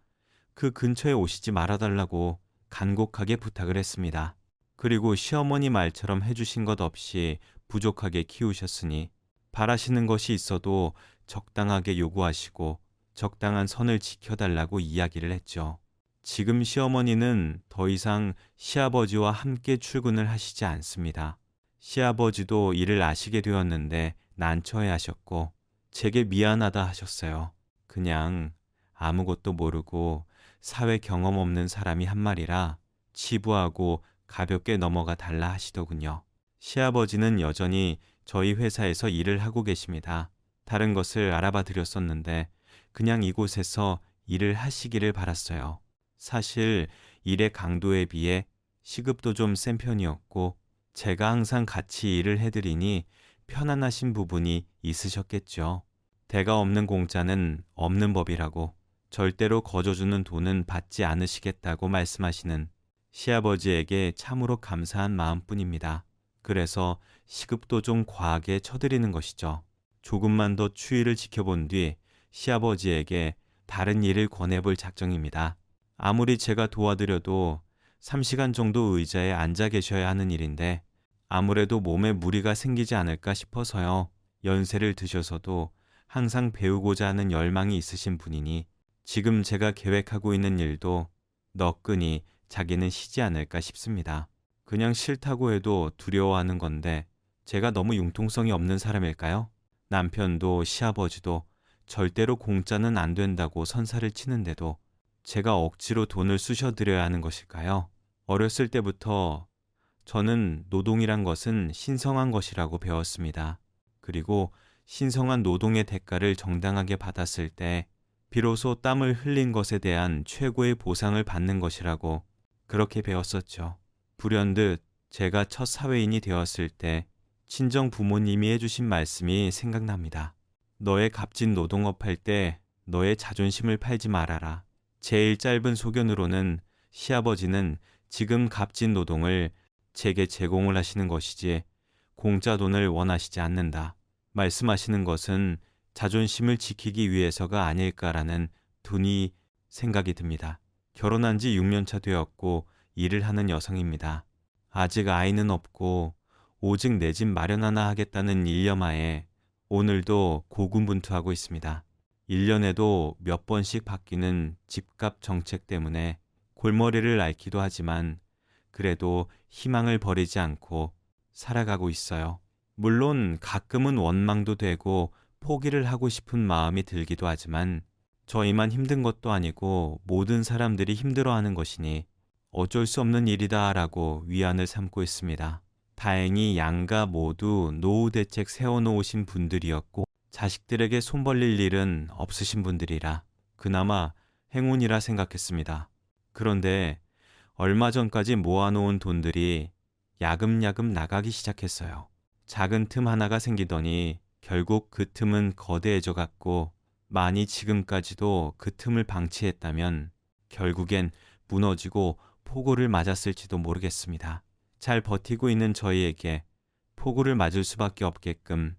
그 근처에 오시지 말아달라고 간곡하게 부탁을 했습니다. 그리고 시어머니 말처럼 해주신 것 없이 부족하게 키우셨으니 바라시는 것이 있어도 적당하게 요구하시고 적당한 선을 지켜달라고 이야기를 했죠. 지금 시어머니는 더 이상 시아버지와 함께 출근을 하시지 않습니다. 시아버지도 이를 아시게 되었는데 난처해 하셨고 제게 미안하다 하셨어요. 그냥 아무것도 모르고 사회 경험 없는 사람이 한 말이라 치부하고 가볍게 넘어가 달라 하시더군요. 시아버지는 여전히 저희 회사에서 일을 하고 계십니다. 다른 것을 알아봐 드렸었는데 그냥 이곳에서 일을 하시기를 바랐어요. 사실 일의 강도에 비해 시급도 좀 센 편이었고 제가 항상 같이 일을 해드리니 편안하신 부분이 있으셨겠죠. 대가 없는 공짜는 없는 법이라고 절대로 거저주는 돈은 받지 않으시겠다고 말씀하시는 시아버지에게 참으로 감사한 마음뿐입니다. 그래서 시급도 좀 과하게 쳐드리는 것이죠. 조금만 더 추이를 지켜본 뒤 시아버지에게 다른 일을 권해볼 작정입니다. 아무리 제가 도와드려도 3시간 정도 의자에 앉아 계셔야 하는 일인데 아무래도 몸에 무리가 생기지 않을까 싶어서요. 연세를 드셔서도 항상 배우고자 하는 열망이 있으신 분이니 지금 제가 계획하고 있는 일도 너끈히 자기는 쉬지 않을까 싶습니다. 그냥 싫다고 해도 두려워하는 건데 제가 너무 융통성이 없는 사람일까요? 남편도 시아버지도 절대로 공짜는 안 된다고 선사를 치는데도 제가 억지로 돈을 쑤셔드려야 하는 것일까요? 어렸을 때부터 저는 노동이란 것은 신성한 것이라고 배웠습니다. 그리고 신성한 노동의 대가를 정당하게 받았을 때 비로소 땀을 흘린 것에 대한 최고의 보상을 받는 것이라고 그렇게 배웠었죠. 불현듯 제가 첫 사회인이 되었을 때 친정 부모님이 해주신 말씀이 생각납니다. 너의 값진 노동업 할 때 너의 자존심을 팔지 말아라. 제일 짧은 소견으로는 시아버지는 지금 값진 노동을 제게 제공을 하시는 것이지 공짜 돈을 원하시지 않는다. 말씀하시는 것은 자존심을 지키기 위해서가 아닐까라는 둔히 생각이 듭니다. 결혼한 지 6년 차 되었고 일을 하는 여성입니다. 아직 아이는 없고 오직 내 집 마련 하나 하겠다는 일념하에 오늘도 고군분투하고 있습니다. 1년에도 몇 번씩 바뀌는 집값 정책 때문에 골머리를 앓기도 하지만 그래도 희망을 버리지 않고 살아가고 있어요. 물론 가끔은 원망도 되고 포기를 하고 싶은 마음이 들기도 하지만 저희만 힘든 것도 아니고 모든 사람들이 힘들어하는 것이니 어쩔 수 없는 일이다라고 위안을 삼고 있습니다. 다행히 양가 모두 노후 대책 세워놓으신 분들이었고 자식들에게 손 벌릴 일은 없으신 분들이라 그나마 행운이라 생각했습니다. 그런데 얼마 전까지 모아놓은 돈들이 야금야금 나가기 시작했어요. 작은 틈 하나가 생기더니 결국 그 틈은 거대해져 갔고 만이 지금까지도 그 틈을 방치했다면 결국엔 무너지고 폭우를 맞았을지도 모르겠습니다. 잘 버티고 있는 저희에게 폭우를 맞을 수밖에 없게끔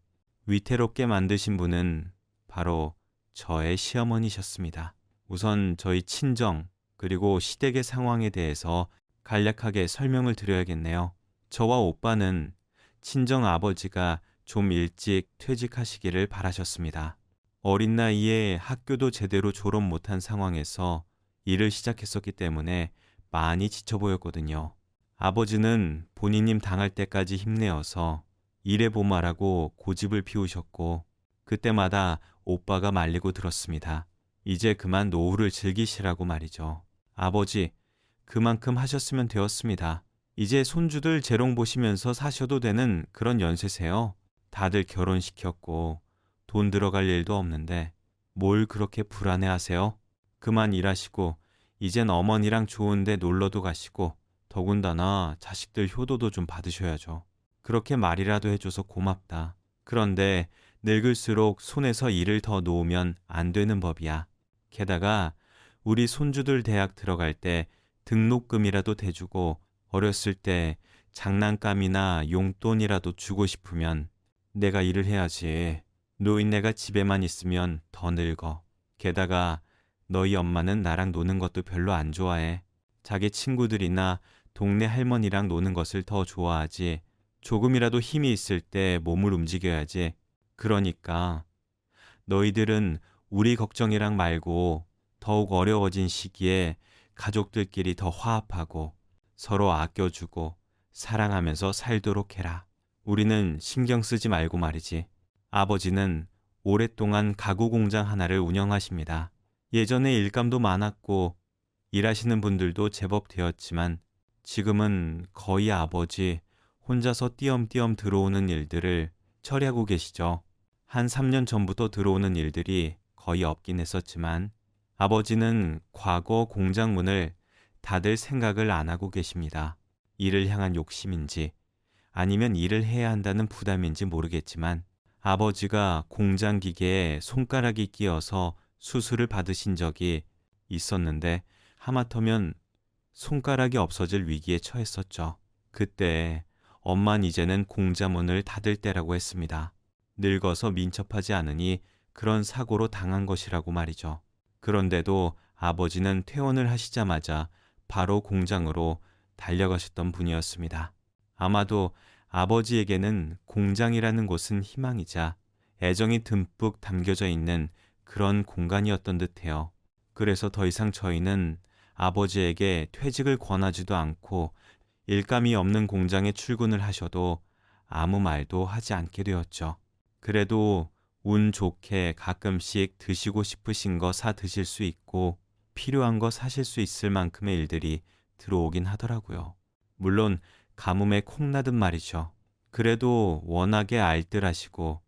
위태롭게 만드신 분은 바로 저의 시어머니셨습니다. 우선 저희 친정 그리고 시댁의 상황에 대해서 간략하게 설명을 드려야겠네요. 저와 오빠는 친정 아버지가 좀 일찍 퇴직하시기를 바라셨습니다. 어린 나이에 학교도 제대로 졸업 못한 상황에서 일을 시작했었기 때문에 많이 지쳐 보였거든요. 아버지는 본인님 당할 때까지 힘내어서 일해보마라고 고집을 피우셨고 그때마다 오빠가 말리고 들었습니다. 이제 그만 노후를 즐기시라고 말이죠. 아버지, 그만큼 하셨으면 되었습니다. 이제 손주들 재롱 보시면서 사셔도 되는 그런 연세세요. 다들 결혼시켰고 돈 들어갈 일도 없는데 뭘 그렇게 불안해하세요? 그만 일하시고 이젠 어머니랑 좋은데 놀러도 가시고 더군다나 자식들 효도도 좀 받으셔야죠. 그렇게 말이라도 해줘서 고맙다. 그런데 늙을수록 손에서 일을 더 놓으면 안 되는 법이야. 게다가 우리 손주들 대학 들어갈 때 등록금이라도 대주고 어렸을 때 장난감이나 용돈이라도 주고 싶으면 내가 일을 해야지. 노인네가 집에만 있으면 더 늙어. 게다가 너희 엄마는 나랑 노는 것도 별로 안 좋아해. 자기 친구들이나 동네 할머니랑 노는 것을 더 좋아하지. 조금이라도 힘이 있을 때 몸을 움직여야지. 그러니까 너희들은 우리 걱정이랑 말고 더욱 어려워진 시기에 가족들끼리 더 화합하고 서로 아껴주고 사랑하면서 살도록 해라. 우리는 신경 쓰지 말고 말이지. 아버지는 오랫동안 가구 공장 하나를 운영하십니다. 예전에 일감도 많았고 일하시는 분들도 제법 되었지만 지금은 거의 아버지 혼자서 띄엄띄엄 들어오는 일들을 처리하고 계시죠. 한 3년 전부터 들어오는 일들이 거의 없긴 했었지만 아버지는 과거 공장 문을 닫을 생각을 안 하고 계십니다. 일을 향한 욕심인지 아니면 일을 해야 한다는 부담인지 모르겠지만 아버지가 공장 기계에 손가락이 끼어서 수술을 받으신 적이 있었는데 하마터면 손가락이 없어질 위기에 처했었죠. 그때 엄만 이제는 공장 문을 닫을 때라고 했습니다. 늙어서 민첩하지 않으니 그런 사고로 당한 것이라고 말이죠. 그런데도 아버지는 퇴원을 하시자마자 바로 공장으로 달려가셨던 분이었습니다. 아마도 아버지에게는 공장이라는 곳은 희망이자 애정이 듬뿍 담겨져 있는 그런 공간이었던 듯해요. 그래서 더 이상 저희는 아버지에게 퇴직을 권하지도 않고 일감이 없는 공장에 출근을 하셔도 아무 말도 하지 않게 되었죠. 그래도 운 좋게 가끔씩 드시고 싶으신 거 사 드실 수 있고 필요한 거 사실 수 있을 만큼의 일들이 들어오긴 하더라고요. 물론 가뭄에 콩나듯 말이죠. 그래도 워낙에 알뜰하시고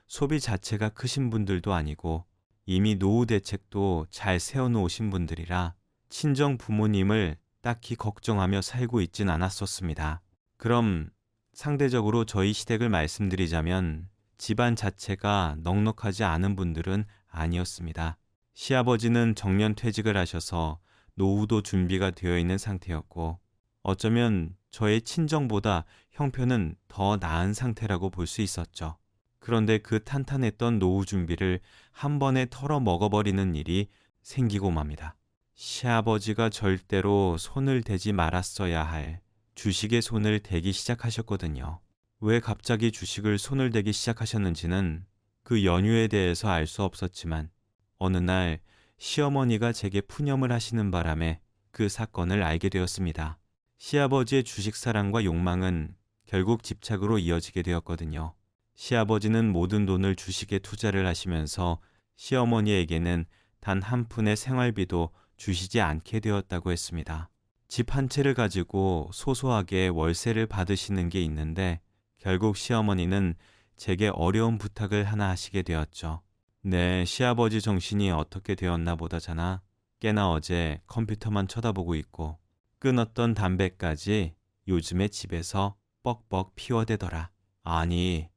소비 자체가 크신 분들도 아니고 이미 노후 대책도 잘 세워놓으신 분들이라 친정 부모님을 딱히 걱정하며 살고 있진 않았었습니다. 그럼 상대적으로 저희 시댁을 말씀드리자면 집안 자체가 넉넉하지 않은 분들은 아니었습니다. 시아버지는 정년 퇴직을 하셔서 노후도 준비가 되어 있는 상태였고 어쩌면 저의 친정보다 형편은 더 나은 상태라고 볼 수 있었죠. 그런데 그 탄탄했던 노후 준비를 한 번에 털어 먹어버리는 일이 생기고 맙니다. 시아버지가 절대로 손을 대지 말았어야 할 주식에 손을 대기 시작하셨거든요. 왜 갑자기 주식을 손을 대기 시작하셨는지는 그 연유에 대해서 알 수 없었지만 어느 날 시어머니가 제게 푸념을 하시는 바람에 그 사건을 알게 되었습니다. 시아버지의 주식 사랑과 욕망은 결국 집착으로 이어지게 되었거든요. 시아버지는 모든 돈을 주식에 투자를 하시면서 시어머니에게는 단 한 푼의 생활비도 주시지 않게 되었다고 했습니다. 집 한 채를 가지고 소소하게 월세를 받으시는 게 있는데 결국 시어머니는 제게 어려운 부탁을 하나 하시게 되었죠. 네, 시아버지 정신이 어떻게 되었나 보다잖아. 꽤나 어제 컴퓨터만 쳐다보고 있고 끊었던 담배까지 요즘에 집에서 뻑뻑 피워대더라. 아니,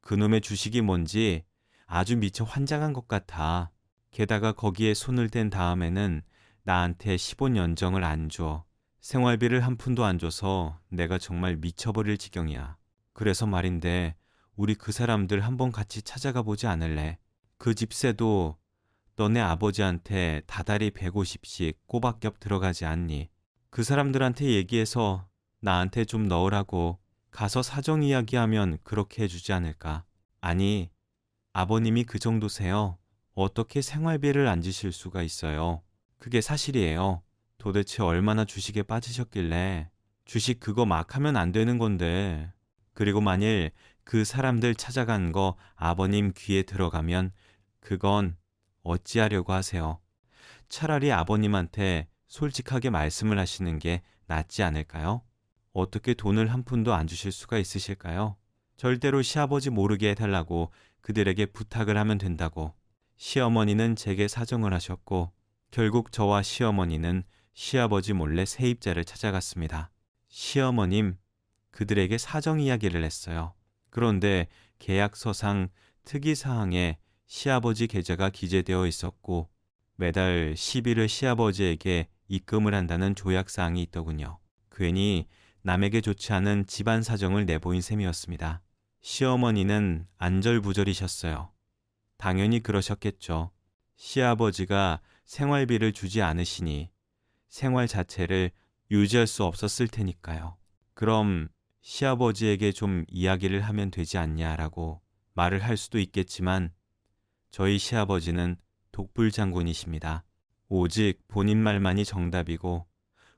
그놈의 주식이 뭔지 아주 미처 환장한 것 같아. 게다가 거기에 손을 댄 다음에는 나한테 15년정을 안 줘. 생활비를 한 푼도 안 줘서 내가 정말 미쳐버릴 지경이야. 그래서 말인데 우리 그 사람들 한번 같이 찾아가 보지 않을래? 그 집세도 너네 아버지한테 다달이 150씩 꼬박겹 들어가지 않니? 그 사람들한테 얘기해서 나한테 좀 넣으라고 가서 사정 이야기하면 그렇게 해주지 않을까? 아니, 아버님이 그 정도세요. 어떻게 생활비를 안 주실 수가 있어요? 그게 사실이에요. 도대체 얼마나 주식에 빠지셨길래 주식 그거 막 하면 안 되는 건데. 그리고 만일 그 사람들 찾아간 거 아버님 귀에 들어가면 그건 어찌하려고 하세요? 차라리 아버님한테 솔직하게 말씀을 하시는 게 낫지 않을까요? 어떻게 돈을 한 푼도 안 주실 수가 있으실까요? 절대로 시아버지 모르게 해달라고 그들에게 부탁을 하면 된다고. 시어머니는 제게 사정을 하셨고 결국 저와 시어머니는 시아버지 몰래 세입자를 찾아갔습니다. 시어머님, 그들에게 사정 이야기를 했어요. 그런데 계약서상 특이사항에 시아버지 계좌가 기재되어 있었고 매달 10일을 시아버지에게 입금을 한다는 조약사항이 있더군요. 괜히 남에게 좋지 않은 집안 사정을 내보인 셈이었습니다. 시어머니는 안절부절이셨어요. 당연히 그러셨겠죠. 시아버지가 생활비를 주지 않으시니 생활 자체를 유지할 수 없었을 테니까요. 그럼 시아버지에게 좀 이야기를 하면 되지 않냐라고 말을 할 수도 있겠지만 저희 시아버지는 독불장군이십니다. 오직 본인 말만이 정답이고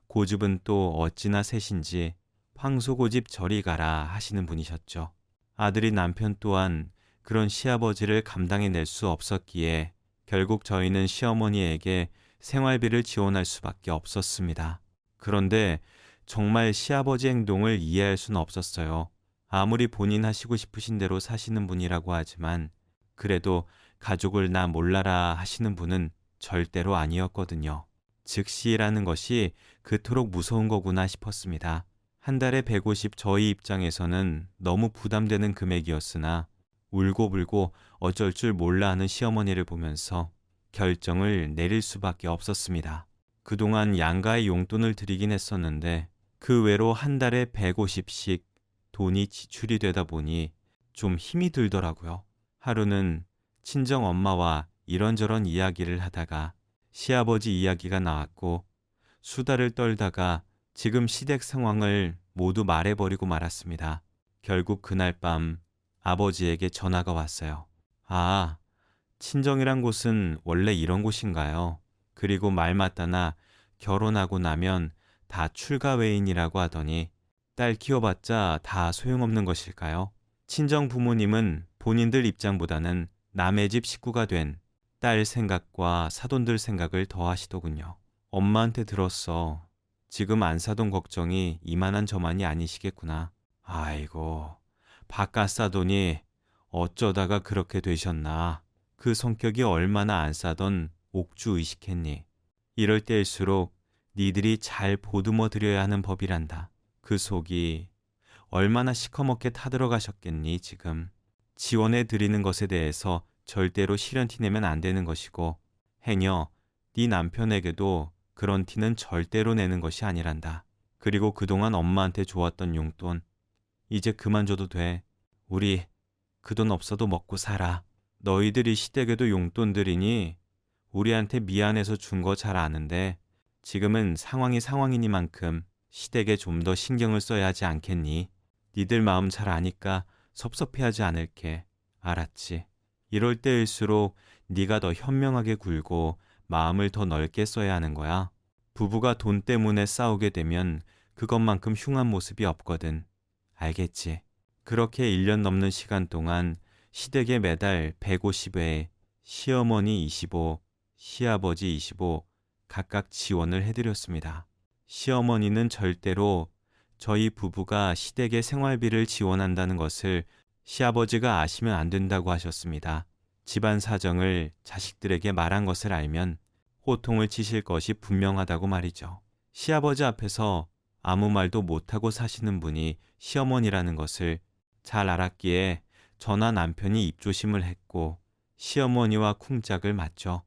고집은 또 어찌나 세신지 황소고집 저리 가라 하시는 분이셨죠. 아들이 남편 또한 그런 시아버지를 감당해낼 수 없었기에 결국 저희는 시어머니에게 생활비를 지원할 수밖에 없었습니다. 그런데 정말 시아버지 행동을 이해할 수는 없었어요. 아무리 본인 하시고 싶으신 대로 사시는 분이라고 하지만 그래도 가족을 나 몰라라 하시는 분은 절대로 아니었거든요. 즉시라는 것이 그토록 무서운 거구나 싶었습니다. 한 달에 150 저희 입장에서는 너무 부담되는 금액이었으나 울고불고 어쩔 줄 몰라 하는 시어머니를 보면서 결정을 내릴 수밖에 없었습니다. 그동안 양가의 용돈을 드리긴 했었는데 그 외로 한 달에 150씩 돈이 지출이 되다 보니 좀 힘이 들더라고요. 하루는 친정 엄마와 이런저런 이야기를 하다가 시아버지 이야기가 나왔고 수다를 떨다가 지금 시댁 상황을 모두 말해버리고 말았습니다. 결국 그날 밤 아버지에게 전화가 왔어요. 아, 친정이란 곳은 원래 이런 곳인가요? 그리고 말 맞다나 결혼하고 나면 다 출가 외인이라고 하더니 딸 키워봤자 다 소용없는 것일까요? 친정 부모님은 본인들 입장보다는 남의 집 식구가 된 딸 생각과 사돈들 생각을 더 하시더군요. 엄마한테 들었어. 지금 안 사돈 걱정이 이만한 저만이 아니시겠구나. 아이고, 바깥 사돈이 어쩌다가 그렇게 되셨나. 그 성격이 얼마나 안 싸던 옥주 의식했니. 이럴 때일수록 니들이 잘 보듬어 드려야 하는 법이란다. 그 속이 얼마나 시커멓게 타들어가셨겠니 지금. 지원해 드리는 것에 대해서 절대로 실현 티내면 안 되는 것이고 행여 네 남편에게도 그런 티는 절대로 내는 것이 아니란다. 그리고 그동안 엄마한테 좋았던 용돈 이제 그만 줘도 돼. 우리 그 돈 없어도 먹고 살아. 너희들이 시댁에도 용돈 드리니 우리한테 미안해서 준 거 잘 아는데 지금은 상황이 상황이니만큼 시댁에 좀 더 신경을 써야 하지 않겠니? 니들 마음 잘 아니까 섭섭해하지 않을게. 알았지? 이럴 때일수록 네가 더 현명하게 굴고 마음을 더 넓게 써야 하는 거야. 부부가 돈 때문에 싸우게 되면 그것만큼 흉한 모습이 없거든. 알겠지? 그렇게 1년 넘는 시간 동안 시댁에 매달 150회, 시어머니 25, 시아버지 25 각각 지원을 해드렸습니다. 시어머니는 절대로 저희 부부가 시댁에 생활비를 지원한다는 것을 시아버지가 아시면 안 된다고 하셨습니다. 집안 사정을 자식들에게 말한 것을 알면 호통을 치실 것이 분명하다고 말이죠. 시아버지 앞에서 아무 말도 못하고 사시는 분이 시어머니라는 것을 잘 알았기에 저나 남편이 입조심을 했고 시어머니와 쿵짝을 맞죠.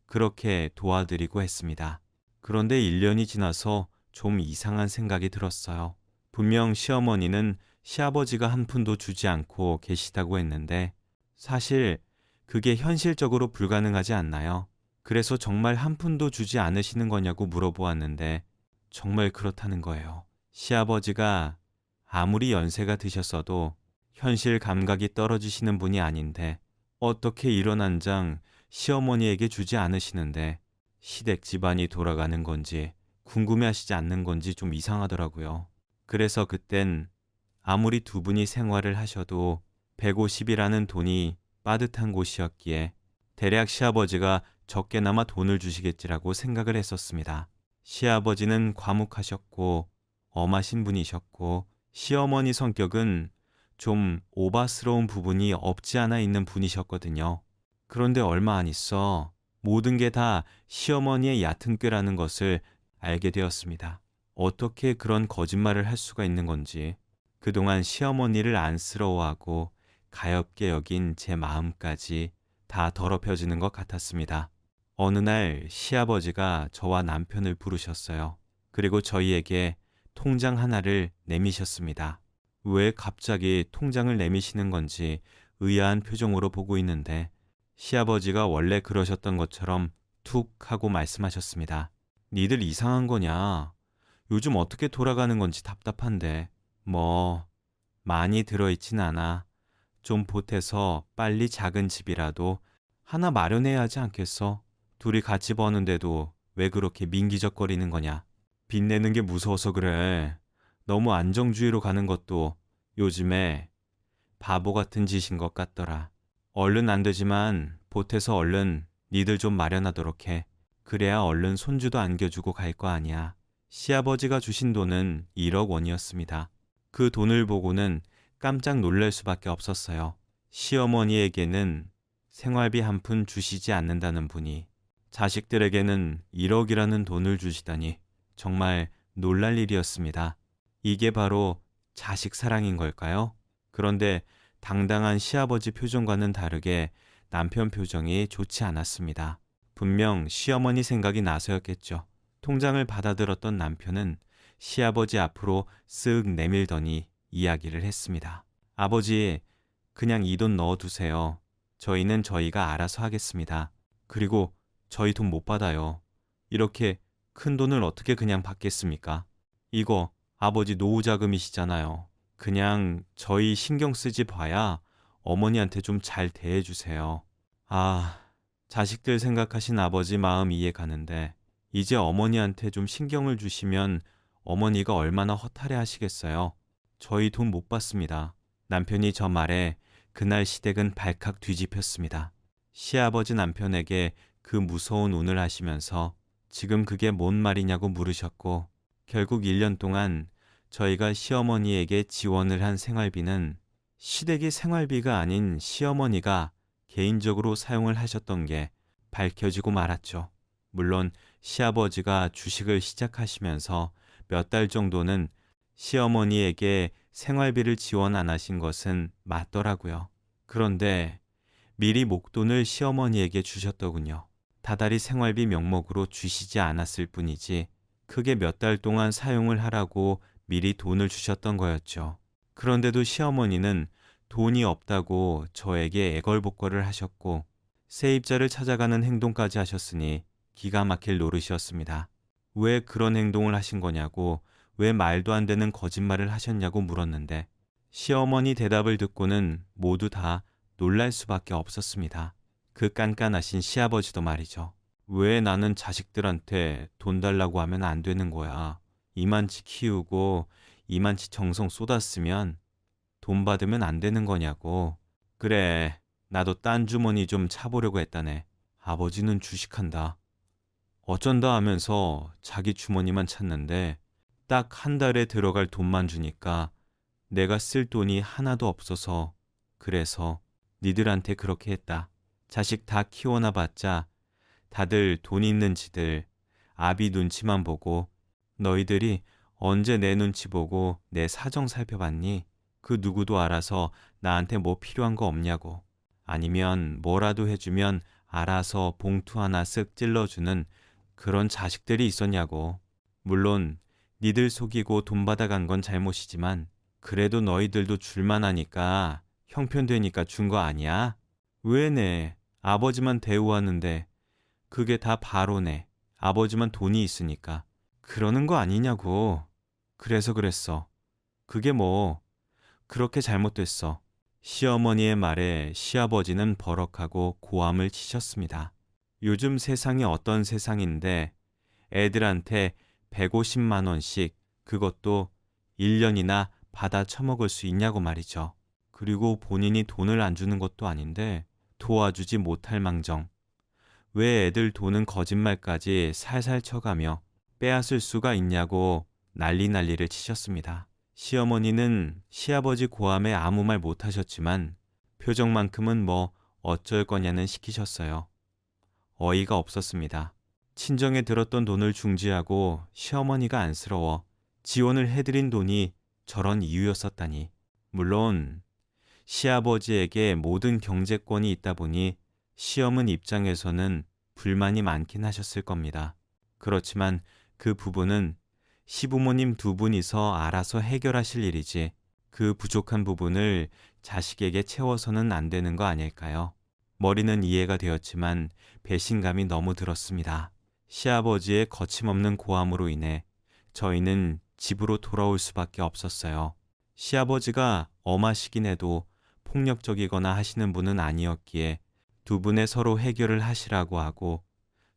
그렇게 도와드리고 했습니다. 그런데 1년이 지나서 좀 이상한 생각이 들었어요. 분명 시어머니는 시아버지가 한 푼도 주지 않고 계시다고 했는데 사실 그게 현실적으로 불가능하지 않나요? 그래서 정말 한 푼도 주지 않으시는 거냐고 물어보았는데 정말 그렇다는 거예요. 시아버지가 아무리 연세가 드셨어도 현실 감각이 떨어지시는 분이 아닌데 어떻게 이런 한 장 시어머니에게 주지 않으시는데 시댁 집안이 돌아가는 건지 궁금해하시지 않는 건지 좀 이상하더라고요. 그래서 그땐 아무리 두 분이 생활을 하셔도 150이라는 돈이 빠듯한 곳이었기에 대략 시아버지가 적게나마 돈을 주시겠지라고 생각을 했었습니다. 시아버지는 과묵하셨고 엄하신 분이셨고 시어머니 성격은 좀 오바스러운 부분이 없지 않아 있는 분이셨거든요. 그런데 얼마 안 있어 모든 게 다 시어머니의 얕은 꾀라는 것을 알게 되었습니다. 어떻게 그런 거짓말을 할 수가 있는 건지 그동안 시어머니를 안쓰러워하고 가엾게 여긴 제 마음까지 다 더럽혀지는 것 같았습니다. 어느 날 시아버지가 저와 남편을 부르셨어요. 그리고 저희에게 통장 하나를 내미셨습니다. 왜 갑자기 통장을 내미시는 건지 의아한 표정으로 보고 있는데 시아버지가 원래 그러셨던 것처럼 툭 하고 말씀하셨습니다. 니들 이상한 거냐? 요즘 어떻게 돌아가는 건지 답답한데 뭐 많이 들어있진 않아. 좀 보태서 빨리 작은 집이라도 하나 마련해야 하지 않겠어? 둘이 같이 버는데도 왜 그렇게 민기적거리는 거냐? 빚 내는 게 무서워서 그래. 너무 안정주의로 가는 것도 요즘에 바보 같은 짓인 것 같더라. 얼른 안 되지만 보태서 얼른 니들 좀 마련하도록 해. 그래야 얼른 손주도 안겨주고 갈 거 아니야. 시아버지가 주신 돈은 1억 원이었습니다. 그 돈을 보고는 깜짝 놀랄 수밖에 없었어요. 시어머니에게는 생활비 한 푼 주시지 않는다는 분이 자식들에게는 1억이라는 돈을 주시다니 정말 놀랄 일이었습니다. 이게 바로 자식 사랑인 걸까요? 그런데 당당한 시아버지 표정과는 다르게 남편 표정이 좋지 않았습니다. 분명 시어머니 생각이 나서였겠죠. 통장을 받아들었던 남편은 시아버지 앞으로 쓱 내밀더니 이야기를 했습니다. 아버지, 그냥 이 돈 넣어두세요. 저희는 저희가 알아서 하겠습니다. 그리고 저희 돈 못 받아요. 이렇게 큰 돈을 어떻게 그냥 받겠습니까? 이거 아버지 노후 자금이시잖아요. 그냥 저희 신경 쓰지 봐야 어머니한테 좀 잘 대해주세요. 아, 자식들 생각하신 아버지 마음 이해 가는데 이제 어머니한테 좀 신경을 주시면 어머니가 얼마나 허탈해 하시겠어요. 저희 돈 못 받습니다. 남편이 저 말에 그날 시댁은 발칵 뒤집혔습니다. 시아버지 남편에게 그 무서운 운을 하시면서 지금 그게 뭔 말이냐고 물으셨고 결국 1년 동안 저희가 시어머니에게 지원을 한 생활비는 시댁이 생활비가 아닌 시어머니가 개인적으로 사용을 하셨던 게 밝혀지고 말았죠. 물론 시아버지가 주식을 시작하시면서 몇 달 정도는 시어머니에게 생활비를 지원 안 하신 것은 맞더라고요. 그런데 미리 목돈을 시어머니에게 주셨더군요. 다달이 생활비 명목으로 주시지 않았을 뿐이지 크게 몇 달 동안 사용을 하라고 미리 돈을 주셨던 거였죠. 그런데도 시어머니는 돈이 없다고 저에게 애걸복걸을 하셨고 세입자를 찾아가는 행동까지 하셨으니 기가 막힐 노릇이었습니다. 왜 그런 행동을 하신 거냐고, 왜 말도 안 되는 거짓말을 하셨냐고 물었는데 시어머니 대답을 듣고는 모두 다 놀랄 수밖에 없었습니다. 그 깐깐하신 시아버지도 말이죠. 왜 나는 자식들한테 돈 달라고 하면 안 되는 거야. 이만치 키우고 이만치 정성 쏟았으면 돈 받으면 안 되는 거냐고. 그래, 나도 딴 주머니 좀 차보려고 했다네. 아버지는 주식한다. 어쩐다 하면서 자기 주머니만 찾는데 딱 한 달에 들어갈 돈만 주니까 내가 쓸 돈이 하나도 없어서 그래서 니들한테 그렇게 했다. 자식 다 키워놔 봤자 다들 돈 있는 지들 아비 눈치만 보고 너희들이 언제 내 눈치 보고 내 사정 살펴봤니? 그 누구도 알아서 나한테 뭐 필요한 거 없냐고. 아니면 뭐라도 해주면 알아서 봉투 하나 쓱 찔러주는 그런 자식들이 있었냐고. 물론 니들 속이고 돈 받아간 건 잘못이지만 그래도 너희들도 줄만하니까 형편되니까 준 거 아니야? 왜 내 아버지만 대우하는데 그게 다 바로네. 아버지만 돈이 있으니까 그러는 거 아니냐고. 그래서 그랬어. 그게 뭐 그렇게 잘못됐어. 시어머니의 말에 시아버지는 버럭하고 고함을 치셨습니다. 요즘 세상이 어떤 세상인데 애들한테 150만 원씩 그것도 1년이나 받아 처먹을 수 있냐고 말이죠. 그리고 본인이 돈을 안 주는 것도 아닌데 도와주지 못할 망정. 왜 애들 돈은 거짓말까지 살살 쳐가며 빼앗을 수가 있냐고 난리를 치셨습니다. 시어머니는 시아버지 고함에 아무 말 못하셨지만 표정만큼은 뭐 어쩔 거냐는 시키셨어요. 어이가 없었습니다. 친정에 들었던 돈을 중지하고 시어머니가 안쓰러워 지원을 해드린 돈이 저런 이유였었다니. 물론 시아버지에게 모든 경제권이 있다 보니 시어머니 입장에서는 불만이 많긴 하셨을 겁니다. 그렇지만 그 부분은 시부모님 두 분이서 알아서 해결하실 일이지 그 부족한 부분을 자식에게 채워서는 안 되는 거 아닐까요? 머리는 이해가 되었지만 배신감이 너무 들었습니다. 시아버지의 거침없는 고함으로 인해 저희는 집으로 돌아올 수밖에 없었어요. 시아버지가 엄하시긴 해도 폭력적이거나 하시는 분은 아니었기에 두 분의 서로 해결을 하시라고 하고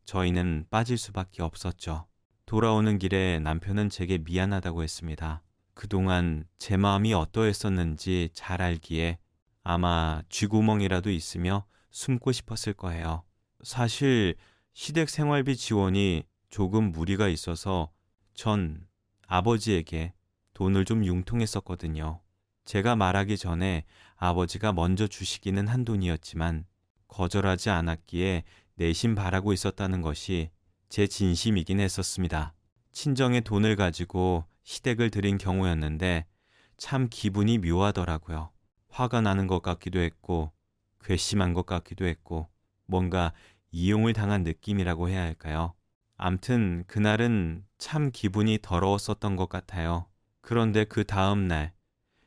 저희는 빠질 수밖에 없었죠. 돌아오는 길에 남편은 제게 미안하다고 했습니다. 그동안 제 마음이 어떠했었는지 잘 알기에 아마 쥐구멍이라도 있으며 숨고 싶었을 거예요. 사실 시댁 생활비 지원이 조금 무리가 있어서 전 아버지에게 돈을 좀 융통했었거든요. 제가 말하기 전에 아버지가 먼저 주시기는 한 돈이었지만 거절하지 않았기에 내심 바라고 있었다는 것이 제 진심이긴 했었습니다. 친정의 돈을 가지고 시댁을 드린 경우였는데 참 기분이 묘하더라고요. 화가 나는 것 같기도 했고 괘씸한 것 같기도 했고 뭔가 이용을 당한 느낌이라고 해야 할까요? 암튼 그날은 참 기분이 더러웠었던 것 같아요. 그런데 그 다음 날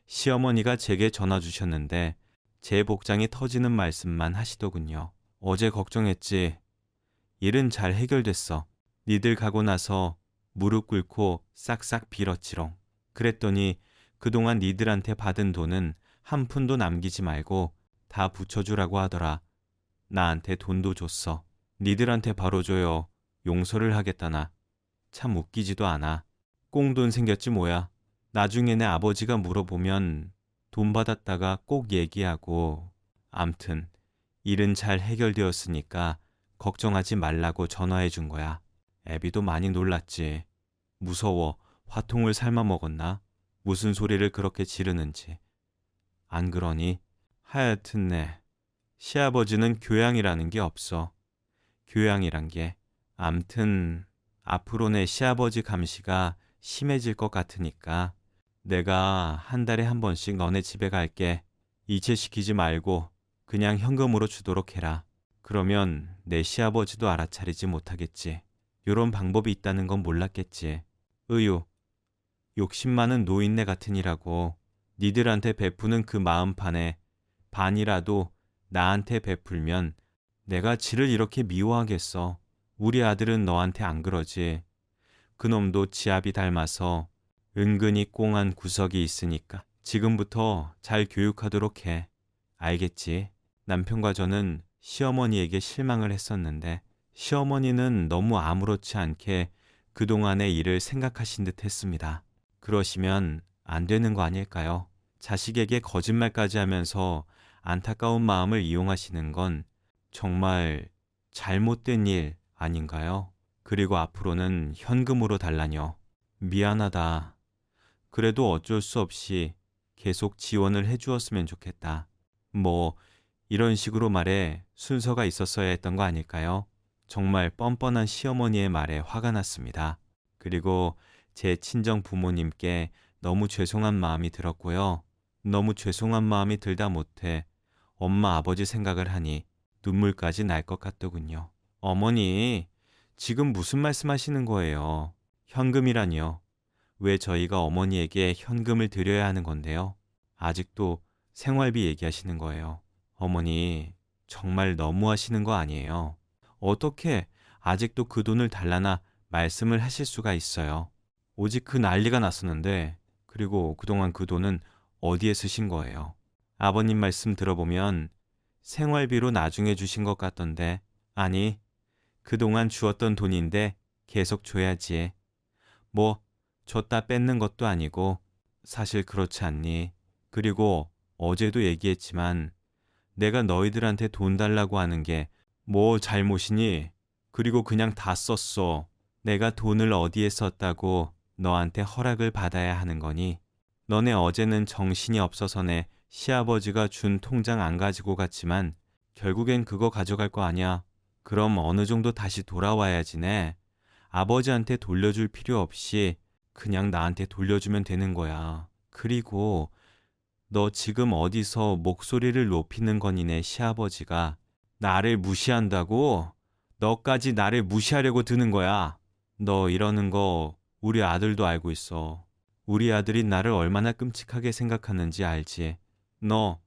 시어머니가 제게 전화 주셨는데 제 복장이 터지는 말씀만 하시더군요. 어제 걱정했지. 일은 잘 해결됐어. 니들 가고 나서 무릎 꿇고 싹싹 빌었지롱. 그랬더니 그동안 니들한테 받은 돈은 한 푼도 남기지 말고 다 붙여주라고 하더라. 나한테 돈도 줬어. 니들한테 바로 줘요. 용서를 하겠다나. 참 웃기지도 않아. 꽁돈 생겼지 뭐야. 나중에 내 아버지가 물어보면 돈 받았다가 꼭 얘기하고. 암튼 일은 잘 해결되었으니까 걱정하지 말라고 전화해 준 거야. 애비도 많이 놀랐지. 무서워 화통을 삶아 먹었나? 무슨 소리를 그렇게 지르는지. 안 그러니? 하여튼 네. 시아버지는 교양이라는 게 없어. 교양이란 게. 암튼 앞으로 내 시아버지 감시가 심해질 것 같으니까 내가 한 달에 한 번씩 너네 집에 갈게. 이체시키지 말고 그냥 현금으로 주도록 해라. 그러면 내 시아버지도 알아차리지 못하겠지. 요런 방법이 있다는 건 몰랐겠지. 으유, 욕심 많은 노인네 같으니라고. 니들한테 베푸는 그 마음판에 반이라도 나한테 베풀면 내가 지를 이렇게 미워하겠어. 우리 아들은 너한테 안 그러지. 그놈도 지아비 닮아서 은근히 꽁한 구석이 있으니까 지금부터 잘 교육하도록 해. 알겠지? 남편과 저는 시어머니에게 실망을 했었는데 시어머니는 너무 아무렇지 않게 그동안의 일을 생각하신 듯 했습니다. 그러시면 안 되는 거 아닐까요? 자식에게 거짓말까지 하면서 안타까운 마음을 이용하시는 건 정말 잘못된 일 아닌가요? 그리고 앞으로는 현금으로 달라뇨. 미안하다. 그래도 어쩔 수 없이 계속 지원을 해주었으면 좋겠다. 뭐 이런 식으로 말해 순서가 있었어야 했던 거 아닐까요? 정말 뻔뻔한 시어머니의 말에 화가 났습니다. 그리고 제 친정 부모님께 너무 죄송한 마음이 들었고요. 너무 죄송한 마음이 들다 못해 엄마 아버지 생각을 하니 눈물까지 날 것 같더군요. 어머니, 지금 무슨 말씀하시는 거예요? 현금이라니요. 왜 저희가 어머니에게 현금을 드려야 하는 건데요? 아직도 생활비 얘기하시는 거예요. 어머니, 정말 너무하시는 거 아니에요? 어떻게 아직도 그 돈을 달라나 말씀을 하실 수가 있어요? 오직 그 난리가 났었는데, 그리고 그동안 그 돈은 어디에 쓰신 거예요? 아버님 말씀 들어보면 생활비로 나중에 주신 것 같던데, 아니, 그동안 주었던 돈인데 계속 줘야지. 뭐 줬다 뺏는 것도 아니고 사실 그렇지 않니? 그리고 어제도 얘기했지만 내가 너희들한테 돈 달라고 하는 게 뭐 잘못이니? 그리고 그냥 다 썼어. 내가 돈을 어디에 썼다고 너한테 허락을 받아야 하는 거니? 너네 어제는 정신이 없어서네 시아버지가 준 통장 안 가지고 갔지만 결국엔 그거 가져갈 거 아니야. 그럼 어느 정도 다시 돌아와야지네. 아버지한테 돌려줄 필요 없이 그냥 나한테 돌려주면 되는 거야. 그리고 너 지금 어디서 목소리를 높이는 거니네 시아버지가. 나를 무시한다고? 너까지 나를 무시하려고 드는 거야. 너 이러는 거 우리 아들도 알고 있어. 우리 아들이 나를 얼마나 끔찍하게 생각하는지 알지. 너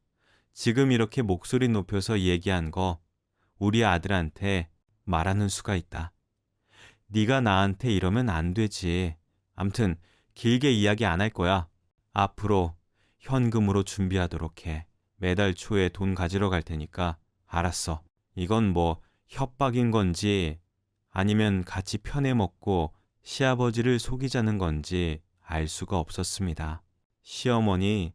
지금 이렇게 목소리 높여서 얘기한 거 우리 아들한테 말하는 수가 있다. 네가 나한테 이러면 안 되지. 암튼 길게 이야기 안 할 거야. 앞으로 현금으로 준비하도록 해. 매달 초에 돈 가지러 갈 테니까 알았어. 이건 뭐 협박인 건지 아니면 같이 편해 먹고 시아버지를 속이자는 건지 알 수가 없었습니다. 시어머니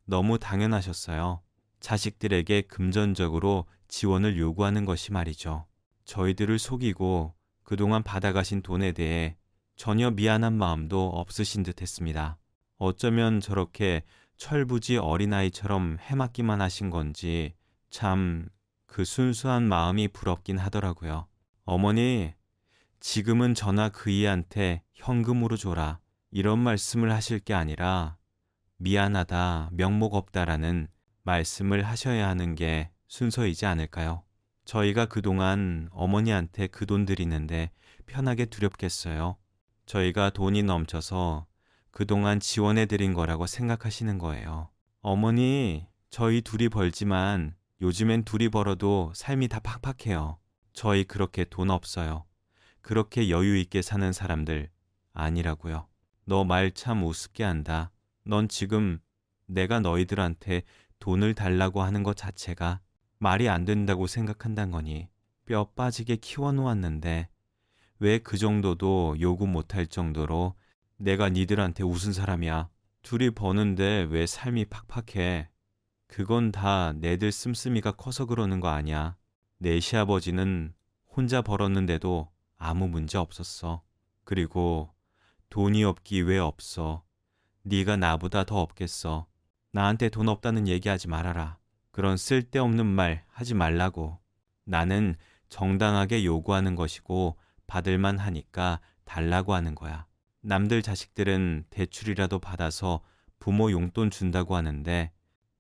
너무 당연하셨어요. 자식들에게 금전적으로 지원을 요구하는 것이 말이죠. 저희들을 속이고 그동안 받아가신 돈에 대해 전혀 미안한 마음도 없으신 듯 했습니다. 어쩌면 저렇게 철부지 어린아이처럼 해맞기만 하신 건지 참 그 순수한 마음이 부럽긴 하더라고요. 어머니, 지금은 전화 그이한테 현금으로 줘라. 이런 말씀을 하실 게 아니라 미안하다, 명목 없다라는 말씀을 하셔야 하는 게 순서이지 않을까요? 저희가 그동안 어머니한테 그 돈 드리는데 편하게 두렵겠어요. 저희가 돈이 넘쳐서 그동안 지원해 드린 거라고 생각하시는 거예요. 어머니, 저희 둘이 벌지만 요즘엔 둘이 벌어도 삶이 다 팍팍해요. 저희 그렇게 돈 없어요. 그렇게 여유 있게 사는 사람들 아니라고요. 너 말 참 우습게 한다. 넌 지금 내가 너희들한테 돈을 달라고 하는 것 자체가 말이 안 된다고 생각한단 거니. 뼈 빠지게 키워놓았는데 왜 그 정도도 요구 못할 정도로 내가 니들한테 웃은 사람이야. 둘이 버는데 왜 삶이 팍팍해. 그건 다 내들 씀씀이가 커서 그러는 거 아니야. 내 시아버지는 혼자 벌었는데도 아무 문제 없었어. 그리고 돈이 없기 왜 없어. 네가 나보다 더 없겠어. 나한테 돈 없다는 얘기하지 말아라. 그런 쓸데없는 말 하지 말라고. 나는 정당하게 요구하는 것이고 받을만 하니까 달라고 하는 거야. 남들 자식들은 대출이라도 받아서 부모 용돈 준다고 하는데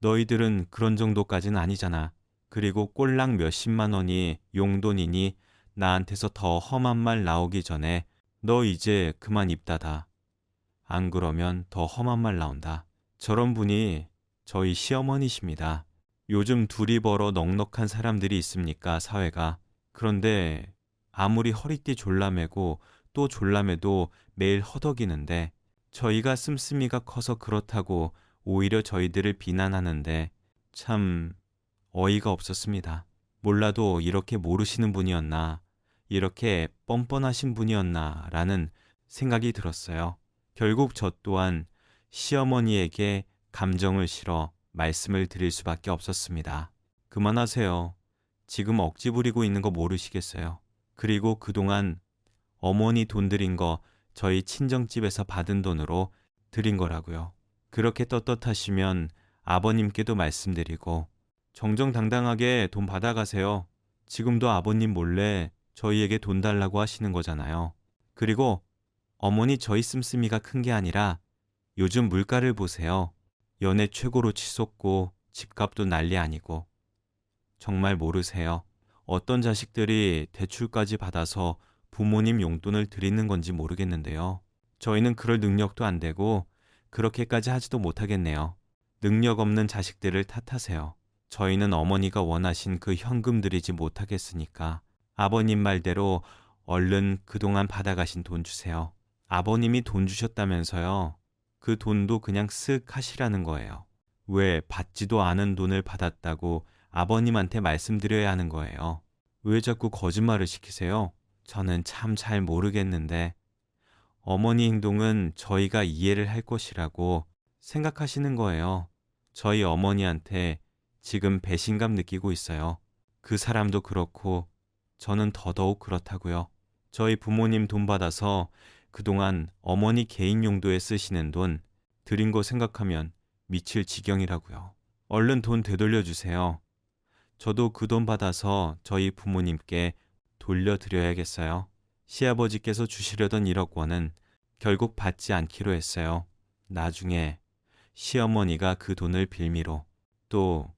너희들은 그런 정도까지는 아니잖아. 그리고 꼴랑 몇십만 원이 용돈이니 나한테서 더 험한 말 나오기 전에 너 이제 그만 입 닫아. 안 그러면 더 험한 말 나온다. 저런 분이 저희 시어머니십니다. 요즘 둘이 벌어 넉넉한 사람들이 있습니까, 사회가. 그런데 아무리 허리띠 졸라매고 또 졸라매도 매일 허덕이는데 저희가 씀씀이가 커서 그렇다고 오히려 저희들을 비난하는데 참 어이가 없었습니다. 몰라도 이렇게 모르시는 분이었나, 이렇게 뻔뻔하신 분이었나 라는 생각이 들었어요. 결국 저 또한 시어머니에게 감정을 실어 말씀을 드릴 수밖에 없었습니다. 그만하세요. 지금 억지 부리고 있는 거 모르시겠어요. 그리고 그동안 어머니 돈 드린 거 저희 친정집에서 받은 돈으로 드린 거라고요. 그렇게 떳떳하시면 아버님께도 말씀드리고 정정당당하게 돈 받아가세요. 지금도 아버님 몰래 저희에게 돈 달라고 하시는 거잖아요. 그리고 어머니 저희 씀씀이가 큰 게 아니라 요즘 물가를 보세요. 연애 최고로 치솟고 집값도 난리 아니고. 정말 모르세요. 어떤 자식들이 대출까지 받아서 부모님 용돈을 드리는 건지 모르겠는데요. 저희는 그럴 능력도 안 되고 그렇게까지 하지도 못하겠네요. 능력 없는 자식들을 탓하세요. 저희는 어머니가 원하신 그 현금 드리지 못하겠으니까 아버님 말대로 얼른 그동안 받아가신 돈 주세요. 아버님이 돈 주셨다면서요. 그 돈도 그냥 쓱 하시라는 거예요. 왜 받지도 않은 돈을 받았다고 아버님한테 말씀드려야 하는 거예요. 왜 자꾸 거짓말을 시키세요? 저는 참 잘 모르겠는데 어머니 행동은 저희가 이해를 할 것이라고 생각하시는 거예요. 저희 어머니한테 지금 배신감 느끼고 있어요. 그 사람도 그렇고 저는 더더욱 그렇다고요. 저희 부모님 돈 받아서 그동안 어머니 개인 용도에 쓰시는 돈 드린 거 생각하면 미칠 지경이라고요. 얼른 돈 되돌려 주세요. 저도 그 돈 받아서 저희 부모님께 돌려드려야겠어요. 시아버지께서 주시려던 1억 원은 결국 받지 않기로 했어요. 나중에 시어머니가 그 돈을 빌미로 또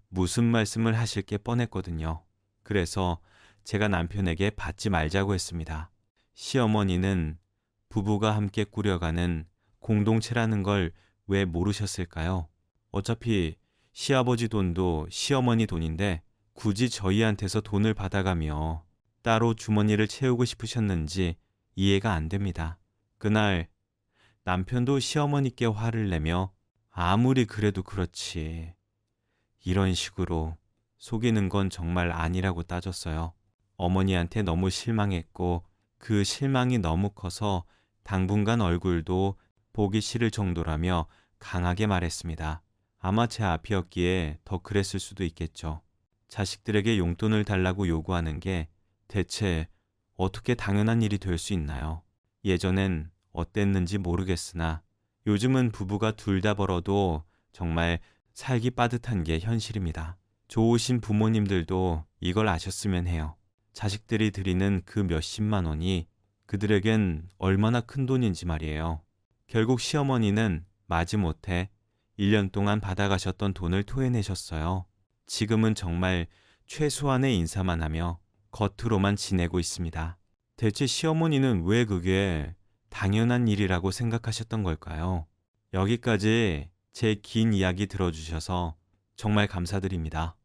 무슨 말씀을 하실 게 뻔했거든요. 그래서 제가 남편에게 받지 말자고 했습니다. 시어머니는 부부가 함께 꾸려가는 공동체라는 걸 왜 모르셨을까요? 어차피 시아버지 돈도 시어머니 돈인데 굳이 저희한테서 돈을 받아가며 따로 주머니를 채우고 싶으셨는지 이해가 안 됩니다. 그날 남편도 시어머니께 화를 내며 아무리 그래도 그렇지 이런 식으로 속이는 건 정말 아니라고 따졌어요. 어머니한테 너무 실망했고 그 실망이 너무 커서 당분간 얼굴도 보기 싫을 정도라며 강하게 말했습니다. 아마 제 앞이었기에 더 그랬을 수도 있겠죠. 자식들에게 용돈을 달라고 요구하는 게 대체 어떻게 당연한 일이 될 수 있나요? 예전엔 어땠는지 모르겠으나 요즘은 부부가 둘 다 벌어도 정말 살기 빠듯한 게 현실입니다. 좋으신 부모님들도 이걸 아셨으면 해요. 자식들이 드리는 그 몇십만 원이 그들에겐 얼마나 큰 돈인지 말이에요. 결국 시어머니는 마지못해 1년 동안 받아가셨던 돈을 토해내셨어요. 지금은 정말 최소한의 인사만 하며 겉으로만 지내고 있습니다. 대체 시어머니는 왜 그게 당연한 일이라고 생각하셨던 걸까요? 여기까지 제 긴 이야기 들어주셔서 정말 감사드립니다.